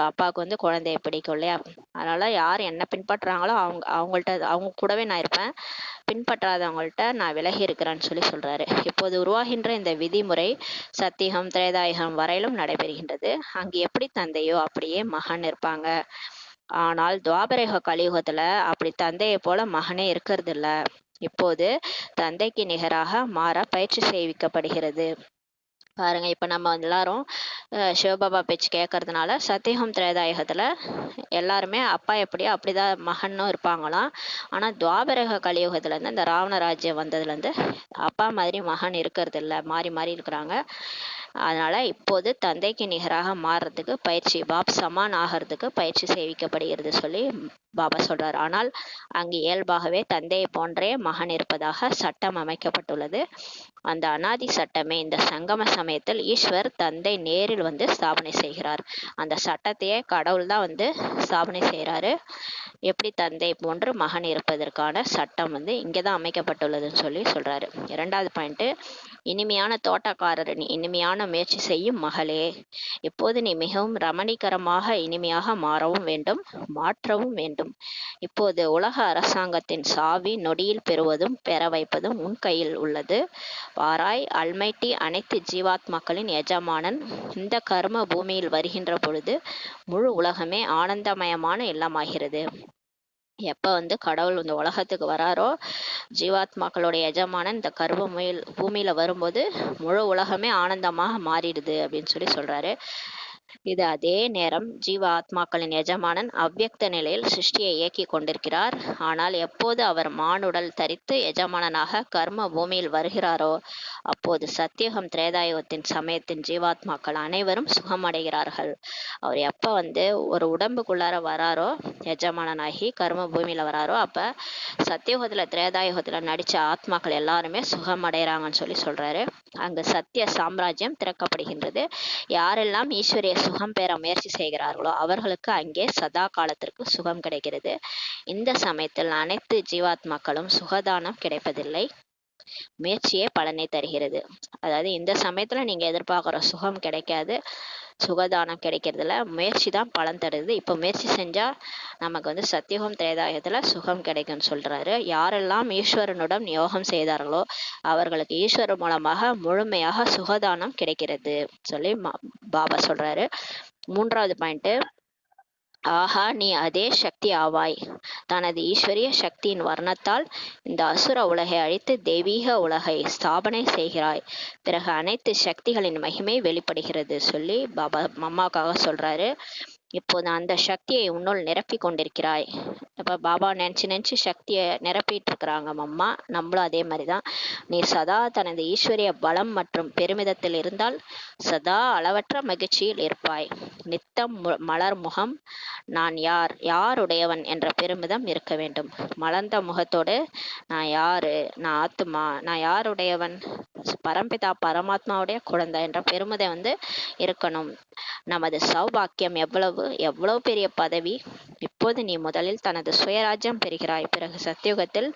அப்பாவுக்கு வந்து குழந்தைய பிடிக்கும் இல்லையா? அதனால யார் என்ன பின்பற்றுறாங்களோ அவங்க கூடவே நான் இருப்பேன், பின்பற்றாதவங்கள்ட்ட நான் விலகி இருக்கிறேன்னு சொல்லி சொல்றாரு. இப்போது உருவாகின்ற இந்த விதிமுறை சத்தியகம் திரேதாயுகம் வரையிலும் நடைபெறுகின்றது. அங்கு எப்படி தந்தையோ அப்படியே மகன் இருப்பாங்க. ஆனால் துவாபரயுக கலியுகத்துல அப்படி தந்தையை போல மகனே இருக்கிறது இல்ல. இப்போது தந்தைக்கு நிகராக மாற பயிற்சி செய்விக்கப்படுகிறது. பாருங்க, இப்ப நம்ம எல்லாரும் சிவபாபா பேச்சு கேட்கறதுனால சத்தியகம் திரேதாயுகத்துல எல்லாருமே அப்பா எப்படியோ அப்படிதான் மகனும் இருப்பாங்களாம். ஆனா துவாபரக கலியுகத்துல இருந்து இந்த ராவண ராஜ்யம் வந்ததுல இருந்து அப்பா மாதிரி மகன் இருக்கிறது இல்ல, மாறி மாறி இருக்கிறாங்க. அதனால இப்போது தந்தைக்கு நிகராக மாறுறதுக்கு பயிற்சி, பாப் சமான் ஆகிறதுக்கு பயிற்சி செய்விக்கப்படுகிறது சொல்லி பாபா சொல்றாரு. ஆனால் அங்கு இயல்பாகவே தந்தையை போன்றே மகன் இருப்பதாக சட்டம் அமைக்கப்பட்டுள்ளது. அந்த அனாதி சட்டமே இந்த சங்கம சமயத்தில் ஈஸ்வர் தந்தை நேரில் வந்து ஸ்தாபனை செய்கிறார். அந்த சட்டத்தையே கடவுள் தான் வந்து ஸ்தாபனை செய்கிறாரு. எப்படி தந்தை போன்று மகன் இருப்பதற்கான சட்டம் வந்து இங்கேதான் அமைக்கப்பட்டுள்ளதுன்னு சொல்லி சொல்றாரு. இரண்டாவது பாயிண்ட், இனிமையான தோட்டக்காரரின் இனிமையான முயற்சி செய்யும் மகளே, இப்போது நீ மிகவும் ரமணிகரமாக இனிமையாக மாறவும் வேண்டும், மாற்றவும் வேண்டும். இப்போது உலக அரசாங்கத்தின் சாவி நொடியில் பெறுவதும் பெற வைப்பதும் உன் கையில் உள்ளது. வாராய், அல்மைட்டி அனைத்து ஜீவாத்மாக்களின் எஜமானன். இந்த கர்ம பூமியில் வருகின்ற பொழுது முழு உலகமே ஆனந்தமயமான இல்லமாகிறது. எப்போ வந்து கடவுள் இந்த உலகத்துக்கு வராரோ, ஜீவாத்மாக்களுடைய எஜமானன் இந்த பூமியில வரும்போது முழு உலகமே ஆனந்தமாக மாறிடுது அப்படின்னு சொல்லி சொல்றாரு. இது அதே நேரம் ஜீவ ஆத்மாக்களின் எஜமானன் அவ்வியக்த நிலையில் சிருஷ்டியை இயக்கி கொண்டிருக்கிறார். ஆனால் எப்போது அவர் மானுடல் தரித்து எஜமானனாக கர்ம பூமியில் வருகிறாரோ அப்போது சத்தியகம் திரேதாயுகத்தின் சமயத்தின் ஜீவாத்மாக்கள் அனைவரும் சுகமடைகிறார்கள். அவர் எப்போ வந்து ஒரு உடம்புக்குள்ளார வராரோ, எஜமானனாகி கர்ம பூமியில வராரோ, அப்ப சத்தியயுகத்துல திரேதாயுகத்துல நடிச்ச ஆத்மாக்கள் எல்லாருமே சுகமடைகிறாங்கன்னு சொல்லி சொல்றாரு. அங்கு சத்திய சாம்ராஜ்யம் திறக்கப்படுகின்றது. யாரெல்லாம் ஈஸ்வரிய சுகம் பெற முயற்சி செய்கிறார்களோ அவர்களுக்கு அங்கே சதா காலத்திற்கு சுகம் கிடைக்கிறது. இந்த சமயத்தில் அனைத்து ஜீவாத்மாக்களும் சுகதானம் கிடைப்பதில்லை, முயற்சியே பலனை தருகிறது. அதாவது இந்த சமயத்துல நீங்க எதிர்பார்க்குற சுகம் கிடைக்காது, சுகதானம் கிடைக்கிறதுல முயற்சி தான் பலன் தருது. இப்போ முயற்சி செஞ்சா நமக்கு வந்து சத்தியகம் திரேதாயுகத்துல சுகம் கிடைக்கும்னு சொல்றாரு. யாரெல்லாம் ஈஸ்வரனுடன் யோகம் செய்தார்களோ அவர்களுக்கு ஈஸ்வரன் மூலமாக முழுமையாக சுகதானம் கிடைக்கிறது சொல்லி பாபா சொல்றாரு. மூன்றாவது பாயிண்ட், ஆஹா, நீ அதே சக்தி ஆவாய். தனது ஈஸ்வரிய சக்தியின் வர்ணத்தால் இந்த அசுர உலகை அழித்து தெய்வீக உலகை ஸ்தாபனை செய்கிறாய். பிறகு அனைத்து சக்திகளின் மகிமை வெளிப்படுகிறது சொல்லி பாபா அம்மாவுக்காக சொல்றாரு. இப்போது அந்த சக்தியை உன்னுள் நிரப்பி கொண்டிருக்கிறாய். இப்போ பாபா நினச்சி சக்தியை நிரப்பிட்டு இருக்கிறாங்க அம்மா. நம்மளும் அதே மாதிரி தான். நீ சதா தனது ஈஸ்வரிய பலம் மற்றும் பெருமிதத்தில் இருந்தால் சதா அளவற்ற மகிழ்ச்சியில் இருப்பாய். நித்தம் மலர் முகம், நான் யாருடையவன் என்ற பெருமிதம் இருக்க வேண்டும். மலர்ந்த முகத்தோடு நான் யாரு, நான் ஆத்மா, நான் யாருடையவன், பரம்பிதா பரமாத்மாவுடைய குழந்தை என்ற பெருமிதம் இருக்கணும். நமது சௌபாக்கியம் எவ்வளவு பெரிய பதவி. இப்போது நீ முதலில் தனது சுயராஜ்யம் பெறுகிறாய், பிறகு சத்தியுகத்தில்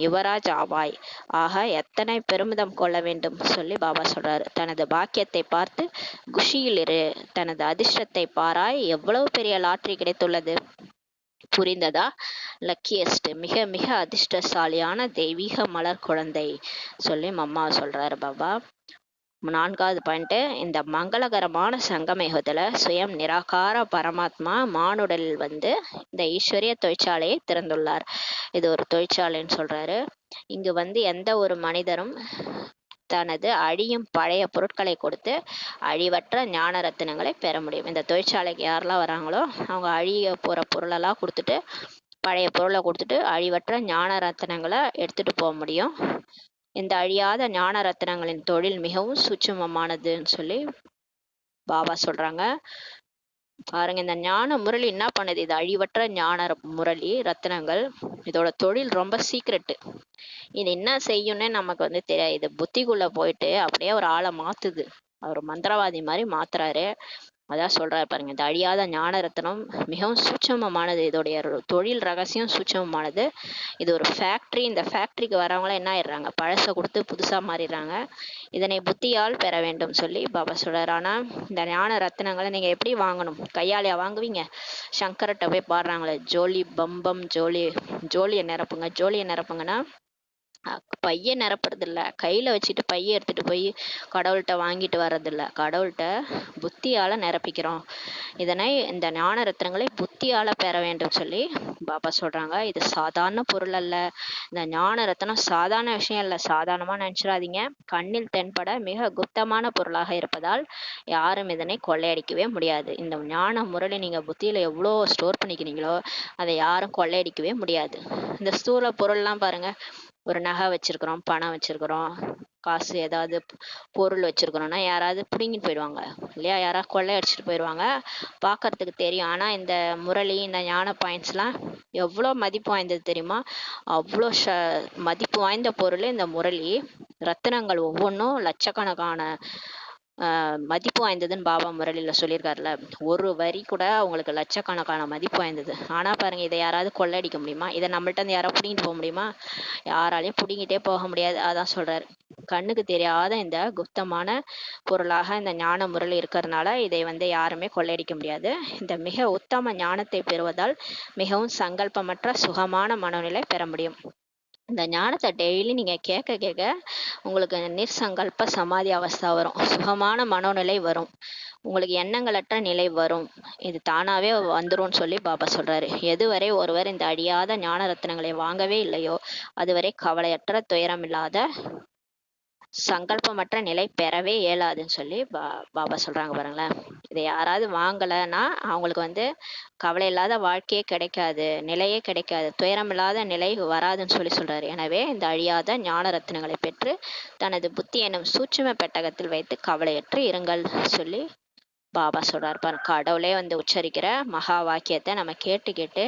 யுவராஜ் ஆவாய். ஆக எத்தனை பெருமிதம் கொள்ள வேண்டும் சொல்லி பாபா சொல்றாரு. தனது பாக்கியத்தை பார்த்து குஷியில் இரு. தனது அதிர்ஷ்டத்தை பாராய். எவ்வளவு பெரிய லாட்டரி கிடைத்துள்ளது, புரிந்ததா? லக்கியஸ்ட், மிக மிக அதிர்ஷ்டசாலியான தெய்வீக மலர் குழந்தை சொல்லி மம்மா சொல்றாரு பாபா. 4வது பாயிண்ட், இந்த மங்களகரமான சங்கமயுகத்துல சுயம் நிராகார பரமாத்மா மானுடலில் இந்த ஈஸ்வரிய தொழிற்சாலையை திறந்துள்ளார். இது ஒரு தொழிற்சாலைன்னு சொல்றாரு. இங்கு எந்த ஒரு மனிதரும் தனது அழியும் பழைய பொருட்களை கொடுத்து அழிவற்ற ஞான ரத்தினங்களை பெற முடியும். இந்த தொழிற்சாலைக்கு யாரெல்லாம் வராங்களோ அவங்க அழிய போற பொருளெல்லாம் கொடுத்துட்டு, பழைய பொருளை கொடுத்துட்டு அழிவற்ற ஞான ரத்தினங்களை எடுத்துட்டு போக முடியும். இந்த அழியாத ஞான ரத்தினங்களின் தொழில் மிகவும் சூட்சுமமானதுன்னு சொல்லி பாபா சொல்றாங்க. பாருங்க, இந்த ஞான முரளி என்ன பண்ணுது? இது அழிவற்ற ஞான முரளி ரத்தினங்கள். இதோட தொழில் ரொம்ப சீக்ரெட்டு. இது என்ன செய்யும்னு நமக்கு தெரியாது. இது புத்திக்குள்ள போயிட்டு அப்படியே ஒரு ஆளை மாத்துது. அவர் மந்திரவாதி மாதிரி மாத்துறாரு. அதான் சொல்றாரு பாருங்க, இந்த அழியாத ஞான ரத்னம் மிகவும் சூட்சமமானது. இதோடைய தொழில் ரகசியம் சூட்சமமானது. இது ஒரு ஃபேக்ட்ரி. இந்த ஃபேக்ட்ரிக்கு வரவங்களாம் என்ன ஆயிடுறாங்க? பழசை கொடுத்து புதுசா மாறிடுறாங்க. இதனை புத்தியால் பெற வேண்டும் சொல்லி பாபா சொல்றாரு. ஆனா இந்த ஞான ரத்தினங்களை நீங்க எப்படி வாங்கணும்? கையாலையா வாங்குவீங்க? சங்கர்கிட்ட போய் பாடுறாங்களே, ஜோலி பம்பம் ஜோலி, ஜோலியை நிரப்புங்க, ஜோலியை நிரப்புங்கன்னா பைய நிரப்புறது இல்ல, கையில வச்சுட்டு பைய எடுத்துட்டு போய் கடவுள்கிட்ட வாங்கிட்டு வர்றதில்ல. கடவுள்கிட்ட புத்தியால நிரப்பிக்கிறோம். இதனை இந்த ஞான ரத்னங்களை புத்தியால பெற வேண்டும் சொல்லி பாபா சொல்றாங்க. இது சாதாரண பொருள் அல்ல. இந்த ஞான ரத்னம் சாதாரண விஷயம் இல்ல. சாதாரணமா நினைச்சிடாதீங்க. கண்ணில் தென்பட மிக குப்தமான பொருளாக இருப்பதால் யாரும் இதனை கொள்ளையடிக்கவே முடியாது. இந்த ஞான முரளி நீங்க புத்தியில எவ்வளோ ஸ்டோர் பண்ணிக்கிறீங்களோ அதை யாரும் கொள்ளையடிக்கவே முடியாது. இந்த ஸ்தூல பொருள்லாம் பாருங்க, ஒரு நகை வச்சிருக்கிறோம், பணம் வச்சிருக்கிறோம், காசு ஏதாவது பொருள் வச்சிருக்கிறோம்னா யாராவது பிடுங்கிட்டு போயிடுவாங்க இல்லையா? யாராவது கொள்ளையடிச்சிட்டு போயிடுவாங்க, பார்க்கறதுக்கு தெரியும். ஆனா இந்த முரளி, இந்த ஞான பாயிண்ட்ஸ்லாம் எவ்வளோ மதிப்பு வாய்ந்தது தெரியுமா? அவ்வளோ மதிப்பு வாய்ந்த பொருள் இந்த முரளி. ரத்தினங்கள் ஒவ்வொன்றும் லட்சக்கணக்கான மதிப்பு வாய்ந்ததுன்னு பாபா முரளியில சொல்லியிருக்காருல. ஒரு வரி கூட அவங்களுக்கு லட்சக்கணக்கான மதிப்பு வாய்ந்தது. ஆனா பாருங்க, இதை யாராவது கொள்ளடிக்க முடியுமா? இதை நம்மள்ட்ட இருந்து யாராவது பிடிங்கிட்டு போக முடியுமா? யாராலையும் பிடிங்கிட்டே போக முடியாது. அதான் சொல்றாரு, கண்ணுக்கு தெரியாத இந்த குப்தமான பொருளாக இந்த ஞான முரளி இருக்கிறதுனால இதை யாருமே கொள்ளையடிக்க முடியாது. இந்த மிக உத்தம ஞானத்தை பெறுவதால் மிகவும் சங்கல்பமற்ற சுகமான மனநிலை பெற முடியும். இந்த ஞானத்தை டெய்லி நீங்க கேட்க கேட்க உங்களுக்கு நிர்சங்கல்ப சமாதி அவஸ்தா வரும், சுகமான மனோநிலை வரும், உங்களுக்கு எண்ணங்களற்ற நிலை வரும். இது தானாவே வந்துரும்னு சொல்லி பாபா சொல்றாரு. எதுவரை ஒருவர் இந்த அழியாத ஞான ரத்னங்களை வாங்கவே இல்லையோ அதுவரை கவலையற்ற துயரமில்லாத சங்கல்பமற்ற நிலை பெறவே இயலாதுன்னு சொல்லி பாபா சொல்றாங்க பாருங்களேன். இதை யாராவது வாங்கலைன்னா அவங்களுக்கு கவலை இல்லாத வாழ்க்கையே கிடைக்காது, நிலையே கிடைக்காது, துயரமில்லாத நிலை வராதுன்னு சொல்லி சொல்றாரு. எனவே இந்த அழியாத ஞான ரத்தினங்களை பெற்று தனது புத்தி எனும் சூட்சும பெட்டகத்தில் வைத்து கவலையற்று இருங்கள் சொல்லி பாபா சொல்றாரு பாருங்க. கடவுளே உச்சரிக்கிற மகா வாக்கியத்தை நம்ம கேட்டு கேட்டு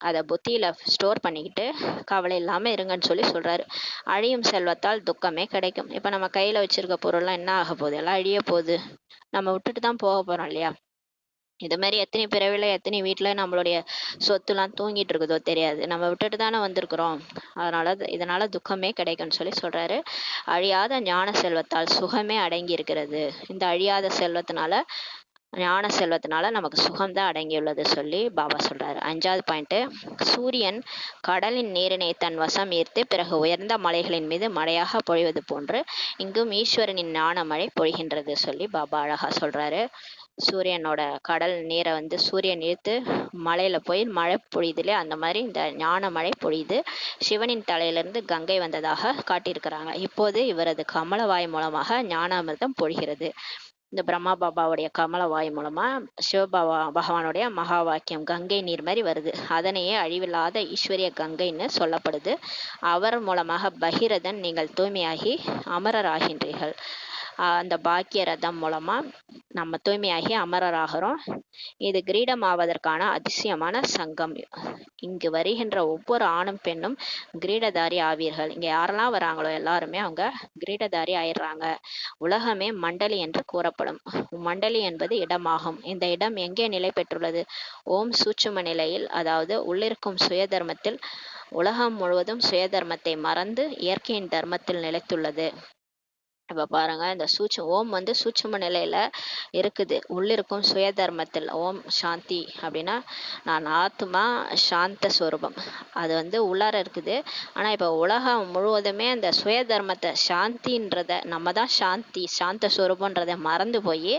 அதை புத்தியில ஸ்டோர் பண்ணிக்கிட்டு கவலை இல்லாம இருங்கன்னு சொல்லி சொல்றாரு. அழியும் செல்வத்தால் துக்கமே கிடைக்கும். இப்ப நம்ம கையில வச்சிருக்க பொருள்லாம் என்ன ஆக போகுது? எல்லாம் அழிய போகுது. நம்ம விட்டுட்டு தான் போக போறோம் இல்லையா? இது மாதிரி எத்தனை பிறவில எத்தனை வீட்டுல நம்மளுடைய சொத்துலாம் தூங்கிட்டு இருக்குதோ தெரியாது. நம்ம விட்டுட்டு தானே வந்திருக்கிறோம். இதனால துக்கமே கிடைக்கும்னு சொல்லி சொல்றாரு. அழியாத ஞான செல்வத்தால் சுகமே அடங்கி இருக்கிறது. இந்த அழியாத செல்வத்தினால, ஞான செல்வத்தினால நமக்கு சுகம்தான் அடங்கியுள்ளது சொல்லி பாபா சொல்றாரு. 5வது பாயிண்ட், சூரியன் கடலின் நீரினை தன் வசம் ஈர்த்து பிறகு உயர்ந்த மலைகளின் மீது மழையாக பொழிவது போன்று இங்கும் ஈஸ்வரனின் ஞான மழை பொழிகின்றது சொல்லி பாபா அழகா சொல்றாரு. சூரியனோட கடல் நீரை சூரியன் ஈர்த்து மலையில போய் மழை பொழியுதுலே, அந்த மாதிரி இந்த ஞான மழை பொழியுது. சிவனின் தலையிலிருந்து கங்கை வந்ததாக காட்டியிருக்கிறாங்க. இப்போது இவரது கமலவாய் மூலமாக ஞான அமிர்தம் பொழிகிறது. இந்த பிரம்மா பாபாவுடைய கமல வாய் மூலமா பகவானுடைய மகா வாக்கியம் கங்கை நீர் மாதிரி வருது. அதனையே அழிவில்லாத ஈஸ்வரிய கங்கைன்னு சொல்லப்படுது. அவர் மூலமாக பகீரதன் நீங்கள் தூய்மையாகி அமரர் ஆகின்றீர்கள். அந்த பாக்கிய ரதம் மூலமா நம்ம தூய்மையாகி அமரராகிறோம். இது கிரீடம் ஆவதற்கான அதிசயமான சங்கம். இங்கு வருகின்ற ஒவ்வொரு ஆணும் பெண்ணும் கிரீடதாரி ஆவீர்கள். இங்க யாரெல்லாம் வராங்களோ எல்லாருமே அவங்க கிரீடதாரி ஆயிடுறாங்க. உலகமே மண்டலி என்று கூறப்படும். மண்டலி என்பது இடமாகும். இந்த இடம் எங்கே நிலை பெற்றுள்ளது? ஓம் சூட்சும நிலையில், அதாவது உள்ளிருக்கும் சுய தர்மத்தில். உலகம் முழுவதும் சுய தர்மத்தை மறந்து இயற்கையின் தர்மத்தில் நிலைத்துள்ளது. இப்போ பாருங்க, இந்த ஓம் வந்து சூட்சும நிலையில இருக்குது. உள்ளிருக்கும் சுய தர்மத்தில். ஓம் சாந்தி அப்படின்னா நான் ஆத்மா சாந்த ஸ்வரூபம், அது வந்து உள்ளார இருக்குது. ஆனால் இப்போ உலகம் முழுவதுமே அந்த சுய தர்மத்தை சாந்தின்றத, நம்ம தான் சாந்தி சாந்த ஸ்வரூபன்றதை மறந்து போய்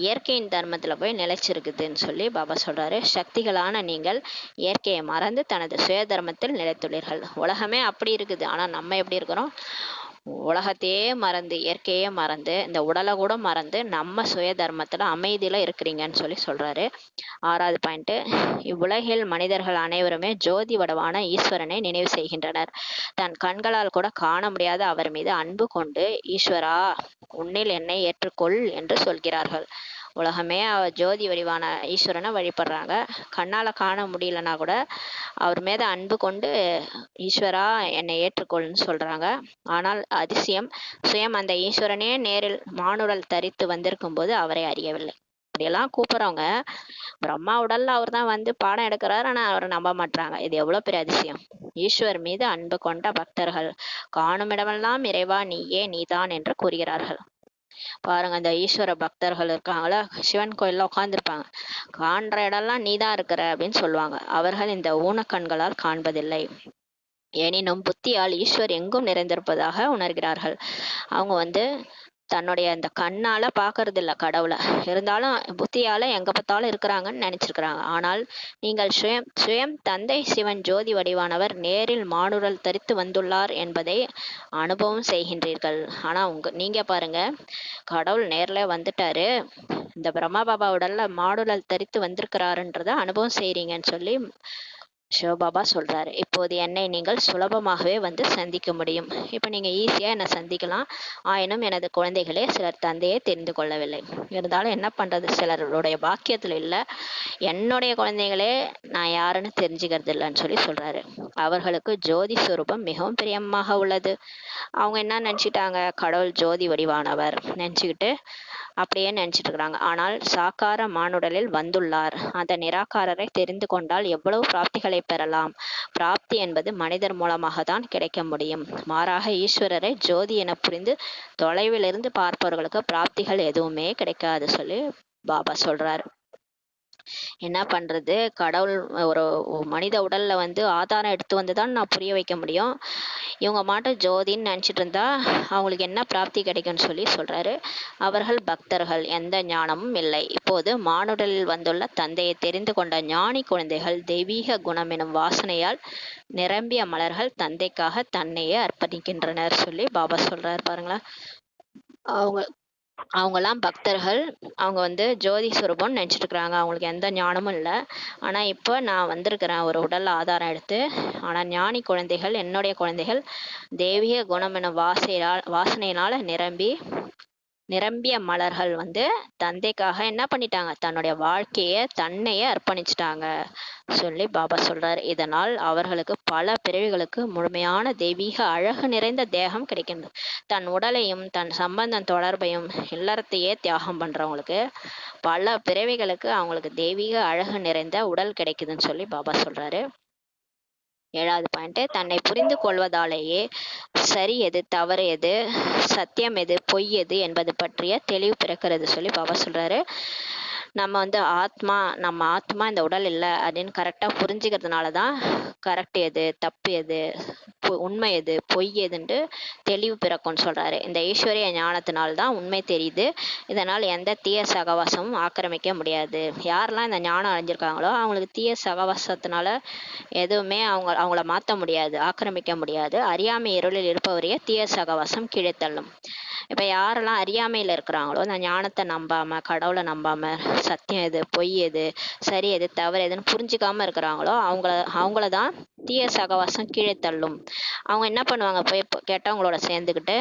இயற்கையின் தர்மத்தில் போய் நிலைச்சிருக்குதுன்னு சொல்லி பாபா சொல்றாரு. சக்திகளான நீங்கள் இயற்கையை மறந்து தனது சுய தர்மத்தில் நிலைத்துள்ளீர்கள். உலகமே அப்படி இருக்குது. ஆனால் நம்ம எப்படி இருக்கிறோம்? உலகத்தையே மறந்து இயற்கையே மறந்து இந்த உடலை கூட மறந்து நம்ம சுய தர்மத்துல அமைதியில இருக்கிறீங்கன்னு சொல்லி சொல்றாரு. 6வது பாயிண்ட், இவ்வுலகில் மனிதர்கள் அனைவருமே ஜோதி வடவான ஈஸ்வரனை நினைவு செய்கின்றனர். தன் கண்களால் கூட காண முடியாத அவர் மீது அன்பு கொண்டு ஈஸ்வரா உன்னில் என்னை ஏற்றுக்கொள் என்று சொல்கிறார்கள். உலகமே ஜோதி வடிவான ஈஸ்வரனை வழிபடுறாங்க. கண்ணால காண முடியலன்னா கூட அவர் மீது அன்பு கொண்டு ஈஸ்வரா என்னை ஏற்றுக்கொள்னு சொல்றாங்க. ஆனால் அதிசயம், சுயம் அந்த ஈஸ்வரனே நேரில் மானுடல் தரித்து வந்திருக்கும் போது அவரை அறியவில்லை. இப்படியெல்லாம் கூப்பிடுறவங்க பிரம்மா உடல்ல அவர் தான் வந்து பாடம் எடுக்கிறாரு, ஆனா அவரை நம்ப மாட்டாங்க. இது எவ்வளவு பெரிய அதிசயம்! ஈஸ்வர் மீது அன்பு கொண்ட பக்தர்கள் காணும் இடமெல்லாம் இறைவா நீயே நீதான் என்று கூறுகிறார்கள். பாருங்க, அந்த ஈஸ்வர பக்தர்கள் இருக்காங்களா, சிவன் கோயில்ல உட்காந்துருப்பாங்க. காண்ற இடம்லாம் நீதான் இருக்கிற அப்படின்னு சொல்லுவாங்க. அவர்கள் இந்த ஊனக்கண்களால் காண்பதில்லை. எனினும் புத்தியால் ஈஸ்வர் எங்கும் நிறைந்திருப்பதாக உணர்கிறார்கள். அவங்க வந்து தன்னுடைய அந்த கண்ணால பாக்குறது இல்ல கடவுளை, இருந்தாலும் புத்தியால எங்க பார்த்தாலும் இருக்கிறாங்கன்னு நினைச்சிருக்கிறாங்க. ஆனால் நீங்கள் சுயம் தந்தை சிவன் ஜோதி வடிவானவர் நேரில் மானுடல் தரித்து வந்துள்ளார் என்பதை அனுபவம் செய்கின்றீர்கள். ஆனா நீங்க பாருங்க, கடவுள் நேர்ல வந்துட்டாரு, இந்த பிரம்மா பாபா உடல்ல மானுடல் தரித்து வந்திருக்கிறாருன்றத அனுபவம் செய்றீங்கன்னு சொல்லி சிவபாபா சொல்றாரு. இப்போது என்னை நீங்கள் சுலபமாகவே வந்து சந்திக்க முடியும். இப்ப நீங்க ஈஸியா என்னை சந்திக்கலாம். ஆயினும் எனது குழந்தைகளே சிலர் தந்தையை தெரிந்து கொள்ளவில்லை. இருந்தாலும் என்ன பண்றது, சிலருடைய பாக்கியத்துல இல்ல. என்னுடைய குழந்தைகளே நான் யாருன்னு தெரிஞ்சுக்கிறது இல்லைன்னு சொல்லி சொல்றாரு. அவர்களுக்கு ஜோதி ஸ்வரூபம் மிகவும் பிரியமாக உள்ளது. அவங்க என்ன நினைச்சிட்டாங்க, கடவுள் ஜோதி வடிவானவர் நினைச்சுக்கிட்டு அப்படியே நினைச்சிட்டு இருக்கிறாங்க. ஆனால் சாக்கார மானுடலில் வந்துள்ளார். அந்த நிராகாரரை தெரிந்து கொண்டால் எவ்வளவு பிராப்திகளை பெறலாம். பிராப்தி என்பது மனிதர் மூலமாக தான் கிடைக்க முடியும். மாறாக ஈஸ்வரரை ஜோதி என புரிந்து தொலைவிலிருந்து பார்ப்பவர்களுக்கு பிராப்திகள் எதுவுமே கிடைக்காது சொல்லி பாபா சொல்றாரு. என்ன பண்றது, கடவுள் ஒரு மனித உடல்ல வந்து ஆதாரம் எடுத்து வந்துதான் நான் புரிய வைக்க முடியும். இவங்க மாட்டும் ஜோதின்னு நினைச்சிட்டு இருந்தா அவங்களுக்கு என்ன பிராப்தி கிடைக்கும்னு சொல்லி சொல்றாரு. அவர்கள் பக்தர்கள், எந்த ஞானமும் இல்லை. இப்போது மானுடலில் வந்துள்ள தந்தையை தெரிந்து கொண்ட ஞானி குழந்தைகள் தெய்வீக குணம் எனும் வாசனையால் நிரம்பிய மலர்கள் தந்தைக்காக தன்னையே அர்ப்பணிக்கின்றனர் சொல்லி பாபா சொல்றாரு. பாருங்களேன், அவங்கெல்லாம் பக்தர்கள். அவங்க வந்து ஜோதி சுரூபம்னு நினைச்சிட்டு இருக்கிறாங்க. அவங்களுக்கு எந்த ஞானமும் இல்லை. ஆனா இப்போ நான் வந்திருக்கிறேன் ஒரு உடல் ஆதாரம் எடுத்து. ஆனா ஞானி குழந்தைகள், என்னுடைய குழந்தைகள் தெய்வீக குணம் என வாசனையினால நிரம்பிய மலர்கள் வந்து தந்தைக்காக என்ன பண்ணிட்டாங்க, தன்னுடைய வாழ்க்கைய தன்னையே அர்ப்பணிச்சிட்டாங்க சொல்லி பாபா சொல்றாரு. இதனால் அவர்களுக்கு பல பிறவிகளுக்கு முழுமையான தெய்வீக அழகு நிறைந்த தேகம் கிடைக்கின்றது. தன் உடலையும் தன் சம்பந்தம் தொடர்பையும் இல்லறத்தையே தியாகம் பண்றவங்களுக்கு பல பிறவிகளுக்கு அவங்களுக்கு தெய்வீக அழகு நிறைந்த உடல் கிடைக்குதுன்னு சொல்லி பாபா சொல்றாரு. 7வது பாயிண்ட், தன்னை புரிந்து கொள்வதாலேயே சரி எது, தவறு எது, சத்தியம் எது, பொய் எது என்பது பற்றிய தெளிவு பிறக்கிறது சொல்லி பாபா சொல்றாரு. நம்ம வந்து நம்ம ஆத்மா இந்த உடல் இல்லை அப்படின்னு கரெக்டா புரிஞ்சுக்கிறதுனால தான் கரெக்ட் எது, தப்பு எது, உண்மை எது, பொய் எதுன்ட்டு தெளிவு பிறக்கும்னு சொல்றாரு. இந்த ஈஸ்வரிய ஞானத்தினால்தான் உண்மை தெரியுது. இதனால் எந்த தீய சகவாசமும் ஆக்கிரமிக்க முடியாது. யாரெல்லாம் இந்த ஞானம் அடைஞ்சிருக்காங்களோ அவங்களுக்கு தீய சகவாசத்தினால எதுவுமே அவங்கள மாற்ற முடியாது, ஆக்கிரமிக்க முடியாது. அறியாமை இருளில் இருப்பவரையே தீய சகவாசம் கீழே தள்ளும். இப்போ யாரெல்லாம் அறியாமையில் இருக்கிறாங்களோ, அந்த ஞானத்தை நம்பாமல், கடவுளை நம்பாமல், சத்தியம் எது பொய் எது சரி எது தவறு எதுன்னு புரிஞ்சுக்காம இருக்கிறாங்களோ அவங்கள தான் தீய சகவாசம் கீழே தள்ளும். அவங்க என்ன பண்ணுவாங்க, போய் கெட்டவங்களோட சேர்ந்துக்கிட்டு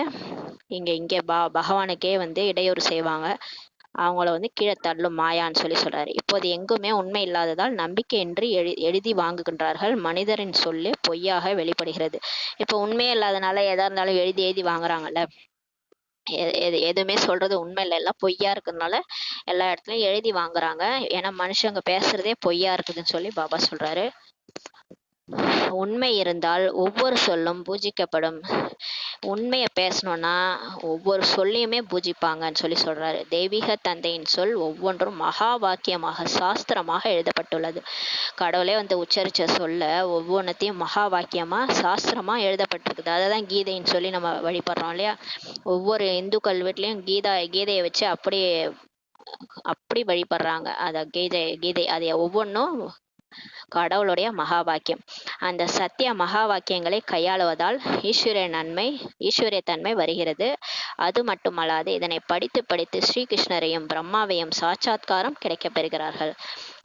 இங்கே பகவானுக்கே வந்து இடையூறு செய்வாங்க. அவங்கள வந்து கீழே தள்ளும் மாயான்னு சொல்றாரு. இப்போது எங்குமே உண்மை இல்லாததால் நம்பிக்கையின்றி எழுதி வாங்குகின்றார்கள். மனிதரின் சொல்லு பொய்யாக வெளிப்படுகிறது. இப்போ உண்மையே இல்லாதனால எதா இருந்தாலும் எழுதி எழுதி வாங்குறாங்கல்ல. எதுவுமே சொல்றது உண்மை இல்லை, எல்லாம் பொய்யா இருக்கிறதுனால எல்லா இடத்துலயும் எழுதி வாங்குறாங்க. ஏன்னா மனுஷங்க பேசுறதே பொய்யா இருக்குதுன்னு சொல்லி பாபா சொல்றாரு. உண்மை இருந்தால் ஒவ்வொரு சொல்லும் பூஜிக்கப்படும். உண்மையை பேசணும்னா ஒவ்வொரு சொல்லையுமே பூஜிப்பாங்கன்னு சொல்றாரு. தெய்வீக தந்தையின் சொல் ஒவ்வொன்றும் மகா வாக்கியமாக சாஸ்திரமாக எழுதப்பட்டுள்ளது. கடவுளே வந்து உச்சரிச்ச சொல்ல ஒவ்வொன்றத்தையும் மகா வாக்கியமா சாஸ்திரமா எழுதப்பட்டிருக்குது. அதை தான் கீதைன்னு சொல்லி நம்ம வழிபடுறோம் இல்லையா. ஒவ்வொரு இந்துக்கள் வீட்லயும் கீதையை வச்சு அப்படி வழிபடுறாங்க. அத கீதை அது ஒவ்வொன்றும் கடவுளுடைய மகா வாக்கியம். அந்த சத்திய மகா வாக்கியங்களை கையாளுவதால் ஈஸ்வரிய தன்மை வருகிறது. அது மட்டுமல்லாது இதனை படித்து படித்து ஸ்ரீகிருஷ்ணரையும் பிரம்மாவையும் சாட்சாத்காரம் கிடைக்க பெறுகிறார்கள்.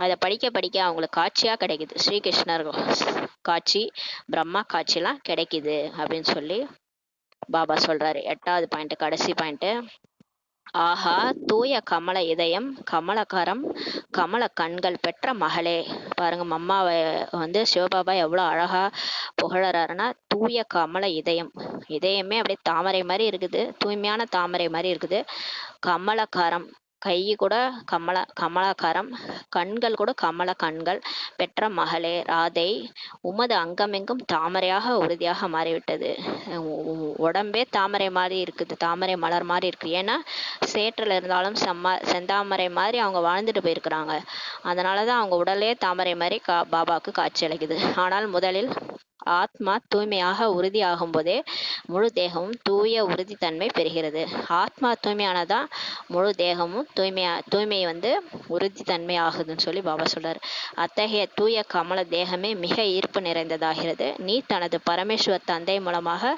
அதை படிக்க படிக்க அவங்களுக்கு காட்சியா கிடைக்குது. ஸ்ரீகிருஷ்ணர் காட்சி, பிரம்மா காட்சிலாம் கிடைக்குது அப்படின்னு சொல்லி பாபா சொல்றாரு. 8வது பாயிண்ட், கடைசி பாயிண்ட். ஆஹா, தூய கமல இதயம், கமலகரம், கமல கண்கள் பெற்ற மகளே. பாருங்க, அம்மாவை வந்து சிவபாபா எவ்வளோ அழகா புகழறாருன்னா, தூய கமல இதயமே அப்படியே தாமரை மாதிரி இருக்குது, தூய்மையான தாமரை மாதிரி இருக்குது. கமலகரம், கை கூட கமலகரம், கண்கள் கூட கமல கண்கள் பெற்ற மகளே ராதை, உமது அங்கமெங்கும் தாமரையாக உறுதியாக மாறிவிட்டது. உடம்பே தாமரை மாதிரி இருக்குது, தாமரை மலர் மாதிரி இருக்கு. ஏன்னா சேற்றில் இருந்தாலும் செந்தாமரை மாதிரி அவங்க வாழ்ந்துட்டு போயிருக்கிறாங்க. அதனாலதான் அவங்க உடலே தாமரை மாதிரி பாபாவுக்கு காட்சி அளிக்குது. ஆனால் முதலில் ஆத்மா தூய்மையாக உறுதியாகும் போதே முழு தேகமும் தூய உறுதித்தன்மை பெறுகிறது. ஆத்மா தூய்மையானதான் முழு தேகமும் தூய்மை வந்து உறுதித்தன்மை ஆகுதுன்னு சொல்லி பாபா சொல்றாரு. அத்தகைய தூய கமல தேகமே மிக ஈர்ப்பு நிறைந்ததாகிறது. நீ தனது பரமேஸ்வர் தந்தை மூலமாக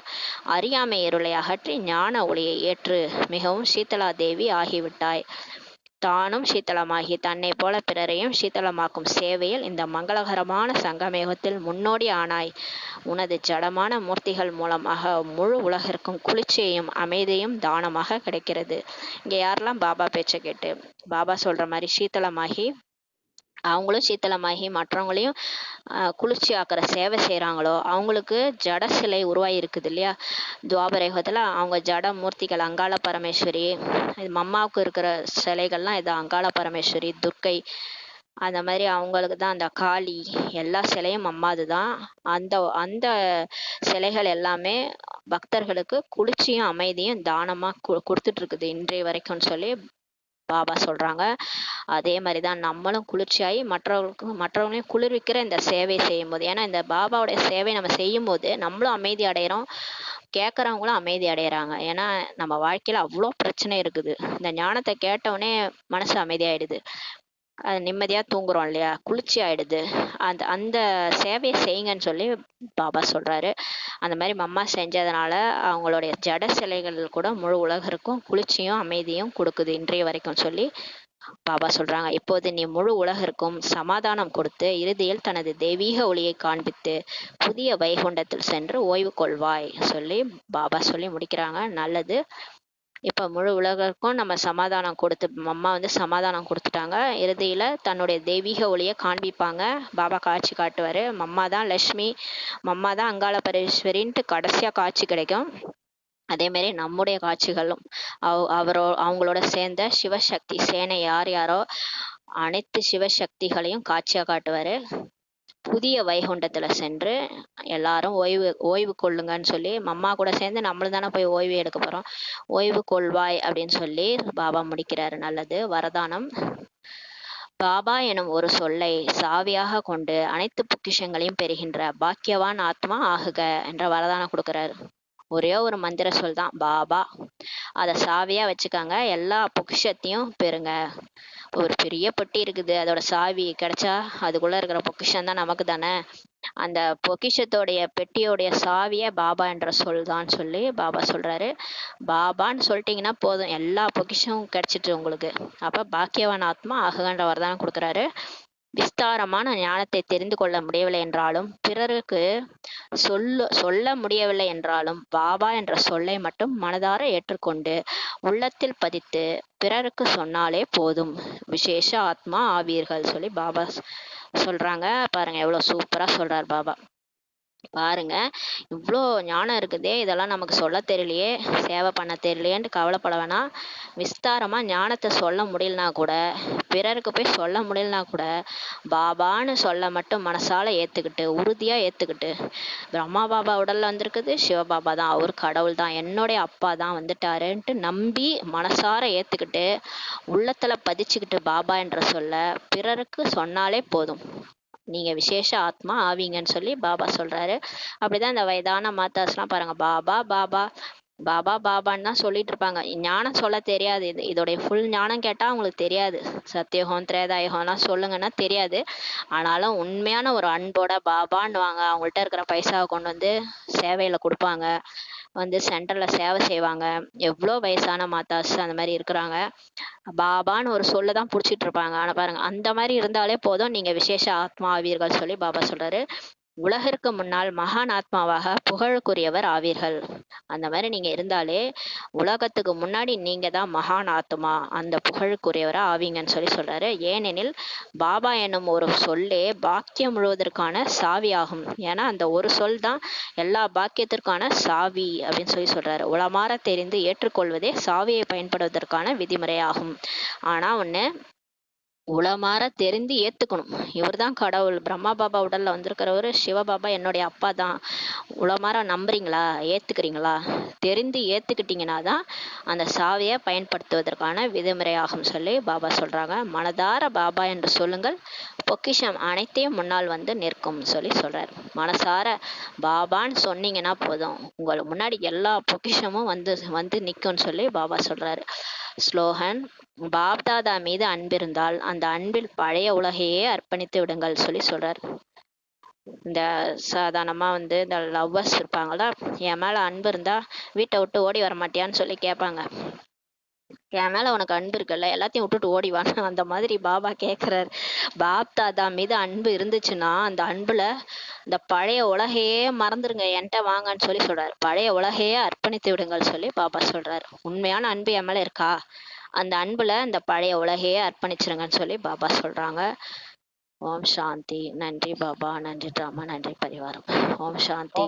அறியாமை இருளை அகற்றி ஞான ஒளியை ஏற்று மிகவும் சீதலா தேவி ஆகிவிட்டாய். தானும் சீத்தளமாகி தன்னை போல பிறரையும் சீத்தளமாக்கும் சேவையில் இந்த மங்களகரமான சங்கமேகத்தில் முன்னோடி ஆனாய். உனது ஜடமான மூர்த்திகள் மூலமாக முழு உலகிற்கும் குளிர்ச்சியையும் அமைதியும் தானமாக கிடைக்கிறது. இங்க யாரெல்லாம் பாபா பேச்சை கேட்டு பாபா சொல்ற மாதிரி சீத்தளமாகி அவங்களும் சீத்தளமாகி மற்றவங்களையும் குளிர்ச்சி ஆக்கிற சேவை செய்கிறாங்களோ அவங்களுக்கு ஜட சிலை உருவாகி இருக்குது இல்லையா. துவாபரேகத்தில் அவங்க ஜட மூர்த்திகள் அங்காள பரமேஸ்வரி, இது மம்மாவுக்கு இருக்கிற சிலைகள்லாம் இது அங்காள பரமேஸ்வரி, துர்க்கை, அந்த மாதிரி அவங்களுக்கு தான் அந்த காளி, எல்லா சிலையும் அம்மாது தான். அந்த சிலைகள் எல்லாமே பக்தர்களுக்கு குளிர்ச்சியும் அமைதியும் தானமாக கொடுத்துட்டு இருக்குது இன்றைய வரைக்கும்னு சொல்லி பாபா சொல்றாங்க. அதே மாதிரிதான் நம்மளும் குளிர்ச்சியாகி மற்றவங்களையும் குளிர்விக்கிற இந்த சேவை செய்யும் போது, ஏன்னா இந்த பாபாவுடைய சேவை நம்ம செய்யும் போது நம்மளும் அமைதி அடைகிறோம், கேட்குறவங்களும் அமைதி அடைகிறாங்க. ஏன்னா நம்ம வாழ்க்கையில அவ்வளோ பிரச்சனை இருக்குது. இந்த ஞானத்தை கேட்டவுடனே மனசு அமைதியாயிடுது, அது நிம்மதியா தூங்குறோம் இல்லையா, குளிர்ச்சி ஆயிடுது. அந்த சேவையை செய்யுங்கன்னு சொல்லி பாபா சொல்றாரு. அந்த மாதிரி மம்மா செஞ்சதுனால அவங்களுடைய ஜட சிலைகள் கூட முழு உலகிற்கும் குளிர்ச்சியும் அமைதியும் கொடுக்குது இன்றைய வரைக்கும் சொல்லி பாபா சொல்றாங்க. இப்போது நீ முழு உலகிற்கும் சமாதானம் கொடுத்து இறுதியில் தனது தெய்வீக ஒளியை காண்பித்து புதிய வைகுண்டத்தில் சென்று ஓய்வு கொள்வாய் சொல்லி பாபா சொல்லி முடிக்கிறாங்க. நல்லது. இப்போ முழு உலகிற்கும் நம்ம சமாதானம் கொடுத்து, அம்மா வந்து சமாதானம் கொடுத்துட்டாங்க. இறுதியில் தன்னுடைய தெய்வீக ஒளியை காண்பிப்பாங்க. பாபா காட்சி காட்டுவார். மம்மா தான் லக்ஷ்மி, மம்மா தான் அங்காள பரமேஸ்வரின்ட்டு கடைசியாக காட்சி கிடைக்கும். அதேமாரி நம்முடைய காட்சிகளும் அவங்களோட சேர்ந்த சிவசக்தி சேனை யாரோ அனைத்து சிவசக்திகளையும் காட்சியாக காட்டுவார். புதிய வைகுண்டத்துல சென்று எல்லாரும் ஓய்வு கொள்ளுங்கன்னு சொல்லி மம்மா கூட சேர்ந்து நம்மளும் தானே போய் ஓய்வு எடுக்க போறோம். ஓய்வு கொள்வாய் அப்படின்னு சொல்லி பாபா முடிக்கிறாரு. நல்லது. வரதானம். பாபா எனும் ஒரு சொல்லை சாவியாக கொண்டு அனைத்து பொக்கிஷங்களையும் பெறுகின்ற பாக்கியவான் ஆத்மா ஆகுக என்ற வரதானம் கொடுக்கிறாரு. ஒரே ஒரு மந்திர சொல் தான், பாபா. அதை சாவியா வச்சுக்காங்க, எல்லா பொக்கிஷத்தையும் பெறுங்க. ஒரு பெரிய பெட்டி இருக்குது, அதோட சாவி கிடைச்சா அதுக்குள்ள இருக்கிற பொக்கிஷம் தான் நமக்கு தானே. அந்த பொக்கிஷத்தோடைய பெட்டியோடைய சாவியே பாபா என்ற சொல் தான் சொல்லி பாபா சொல்றாரு. பாபான்னு சொல்லிட்டீங்கன்னா போதும், எல்லா பொக்கிஷமும் கிடைச்சிட்டு உங்களுக்கு. அப்ப பாக்கியவான் ஆத்மா அகன்ற வரதானம் கொடுக்குறாரு. விஸ்தாரமான ஞானத்தை தெரிந்து கொள்ள முடியவில்லை என்றாலும், பிறருக்கு சொல்ல முடியவில்லை என்றாலும், பாபா என்ற சொல்லை மட்டும் மனதார ஏற்றுக்கொண்டு உள்ளத்தில் பதித்து பிறருக்கு சொன்னாலே போதும், விசேஷ ஆத்மா ஆவீர்கள் சொல்லி பாபா சொல்றாங்க. பாருங்க எவ்வளவு சூப்பரா சொல்றார் பாபா. பாருங்க, இவ்வளோ ஞானம் இருக்குதே, இதெல்லாம் நமக்கு சொல்ல தெரியலையே, சேவை பண்ண தெரியலையேன்னு கவலைப்பட வேணாம். விஸ்தாரமா ஞானத்தை சொல்ல முடியலனா கூட, பிறருக்கு போய் சொல்ல முடியலனா கூட, பாபான்னு சொல்ல மட்டும் மனசால ஏத்துக்கிட்டு, உறுதியா ஏத்துக்கிட்டு, பிரம்மா பாபா உடல்ல வந்திருக்குது, சிவபாபா தான், அவர் கடவுள் தான், என்னுடைய அப்பா தான் வந்துட்டாருன்ட்டு நம்பி மனசார ஏத்துக்கிட்டு உள்ளத்துல பதிச்சுக்கிட்டு பாபா என்ற சொல்ல பிறருக்கு சொன்னாலே போதும், நீங்க விசேஷ ஆத்மா ஆவீங்கன்னு சொல்லி பாபா சொல்றாரு. அப்படிதான் இந்த வயதான மாதாஸ்லாம் பாருங்க, பாபா பாபா பாபா பாபான்னு தான் சொல்லிட்டு இருப்பாங்க. ஞானம் சொல்ல தெரியாது. இதோடைய ஃபுல் ஞானம் கேட்டா அவங்களுக்கு தெரியாது. சத்தியகம் திரேதாயுகம்லாம் சொல்லுங்கன்னா தெரியாது. ஆனாலும் உண்மையான ஒரு அன்போட பாபான்னுவாங்க. அவங்கள்ட்ட இருக்கிற பைசாவை கொண்டு வந்து சேவையில கொடுப்பாங்க, வந்து சென்டர்ல சேவை செய்வாங்க. எவ்வளோ வயசான மாதாஸ் அந்த மாதிரி இருக்கிறாங்க, பாபான்னு ஒரு சொல்ல தான் புடிச்சிட்டு இருப்பாங்க. ஆனா பாருங்க, அந்த மாதிரி இருந்தாலே போதும், நீங்க விசேஷ ஆத்மா ஆவீர்கள் சொல்லி பாபா சொல்றாரு. உலகிற்கு முன்னால் மகான் ஆத்மாவாக புகழுக்குரியவர் ஆவீர்கள். அந்த மாதிரி நீங்க இருந்தாலே உலகத்துக்கு முன்னாடி நீங்க தான் மகான் ஆத்மா, அந்த புகழுக்குரியவரா ஆவீங்கன்னு சொல்லி சொல்றாரு. ஏனெனில் பாபா என்னும் ஒரு சொல்லே பாக்கியம் முழுவதற்கான சாவி ஆகும். ஏன்னா அந்த ஒரு சொல் தான் எல்லா பாக்கியத்திற்கான சாவி அப்படின்னு சொல்லி சொல்றாரு. உளமாற தெரிந்து ஏற்றுக்கொள்வதே சாவியை பயன்படுவதற்கான விதிமுறையாகும். ஆனா ஒண்ணு, உளமாற தெரிந்து ஏத்துக்கணும், இவர் தான் கடவுள், பிரம்மா பாபா உடல்ல வந்திருக்கிறவரு சிவபாபா என்னுடைய அப்பா தான், உளமாற நம்புறீங்களா, ஏத்துக்கிறீங்களா? தெரிந்து ஏத்துக்கிட்டீங்கன்னா தான் அந்த சாவியை பயன்படுத்துவதற்கான விதிமுறையாகும் சொல்லி பாபா சொல்றாங்க. மனதார பாபா என்று சொல்லுங்கள், பொக்கிஷம் அனைத்தையும் முன்னால் வந்து நிற்கும் சொல்லி சொல்றாரு. மனசார பாபான்னு சொன்னீங்கன்னா போதும், உங்களுக்கு முன்னாடி எல்லா பொக்கிஷமும் வந்து வந்து நிற்கும்னு சொல்லி பாபா சொல்றாரு. ஸ்லோகன்: பாப்தாதா மீது அன்பிருந்தால் அந்த அன்பில் பழைய உலகையே அர்ப்பணித்து விடுங்கள் சொல்லி சொல்றார். இந்த சாதாரணமா வந்து இந்த லவ்வர்ஸ் இருப்பாங்களா, என் மேல அன்பு இருந்தா வீட்டை விட்டு ஓடி வர மாட்டியான்னு சொல்லி கேட்பாங்க. என் மேல உனக்கு அன்பு இருக்குல்ல, எல்லாத்தையும் விட்டுட்டு ஓடிவான்னு அந்த மாதிரி பாபா கேட்கிறாரு. பாப்தாதா மீது அன்பு இருந்துச்சுன்னா அந்த அன்புல இந்த பழைய உலகையே மறந்துருங்க, என்கிட்ட வாங்கன்னு சொல்லி சொல்றாரு. பழைய உலகையே அர்ப்பணித்து விடுங்கள் சொல்லி பாபா சொல்றாரு. உண்மையான அன்பு என் மேல இருக்கா, அந்த அன்புல இந்த பழைய உலகையே அர்ப்பணிச்சிருங்கன்னு சொல்லி பாபா சொல்றாங்க. ஓம் சாந்தி. நன்றி பாபா, நன்றி டிராமா, நன்றி பரிவாரம். ஓம் சாந்தி.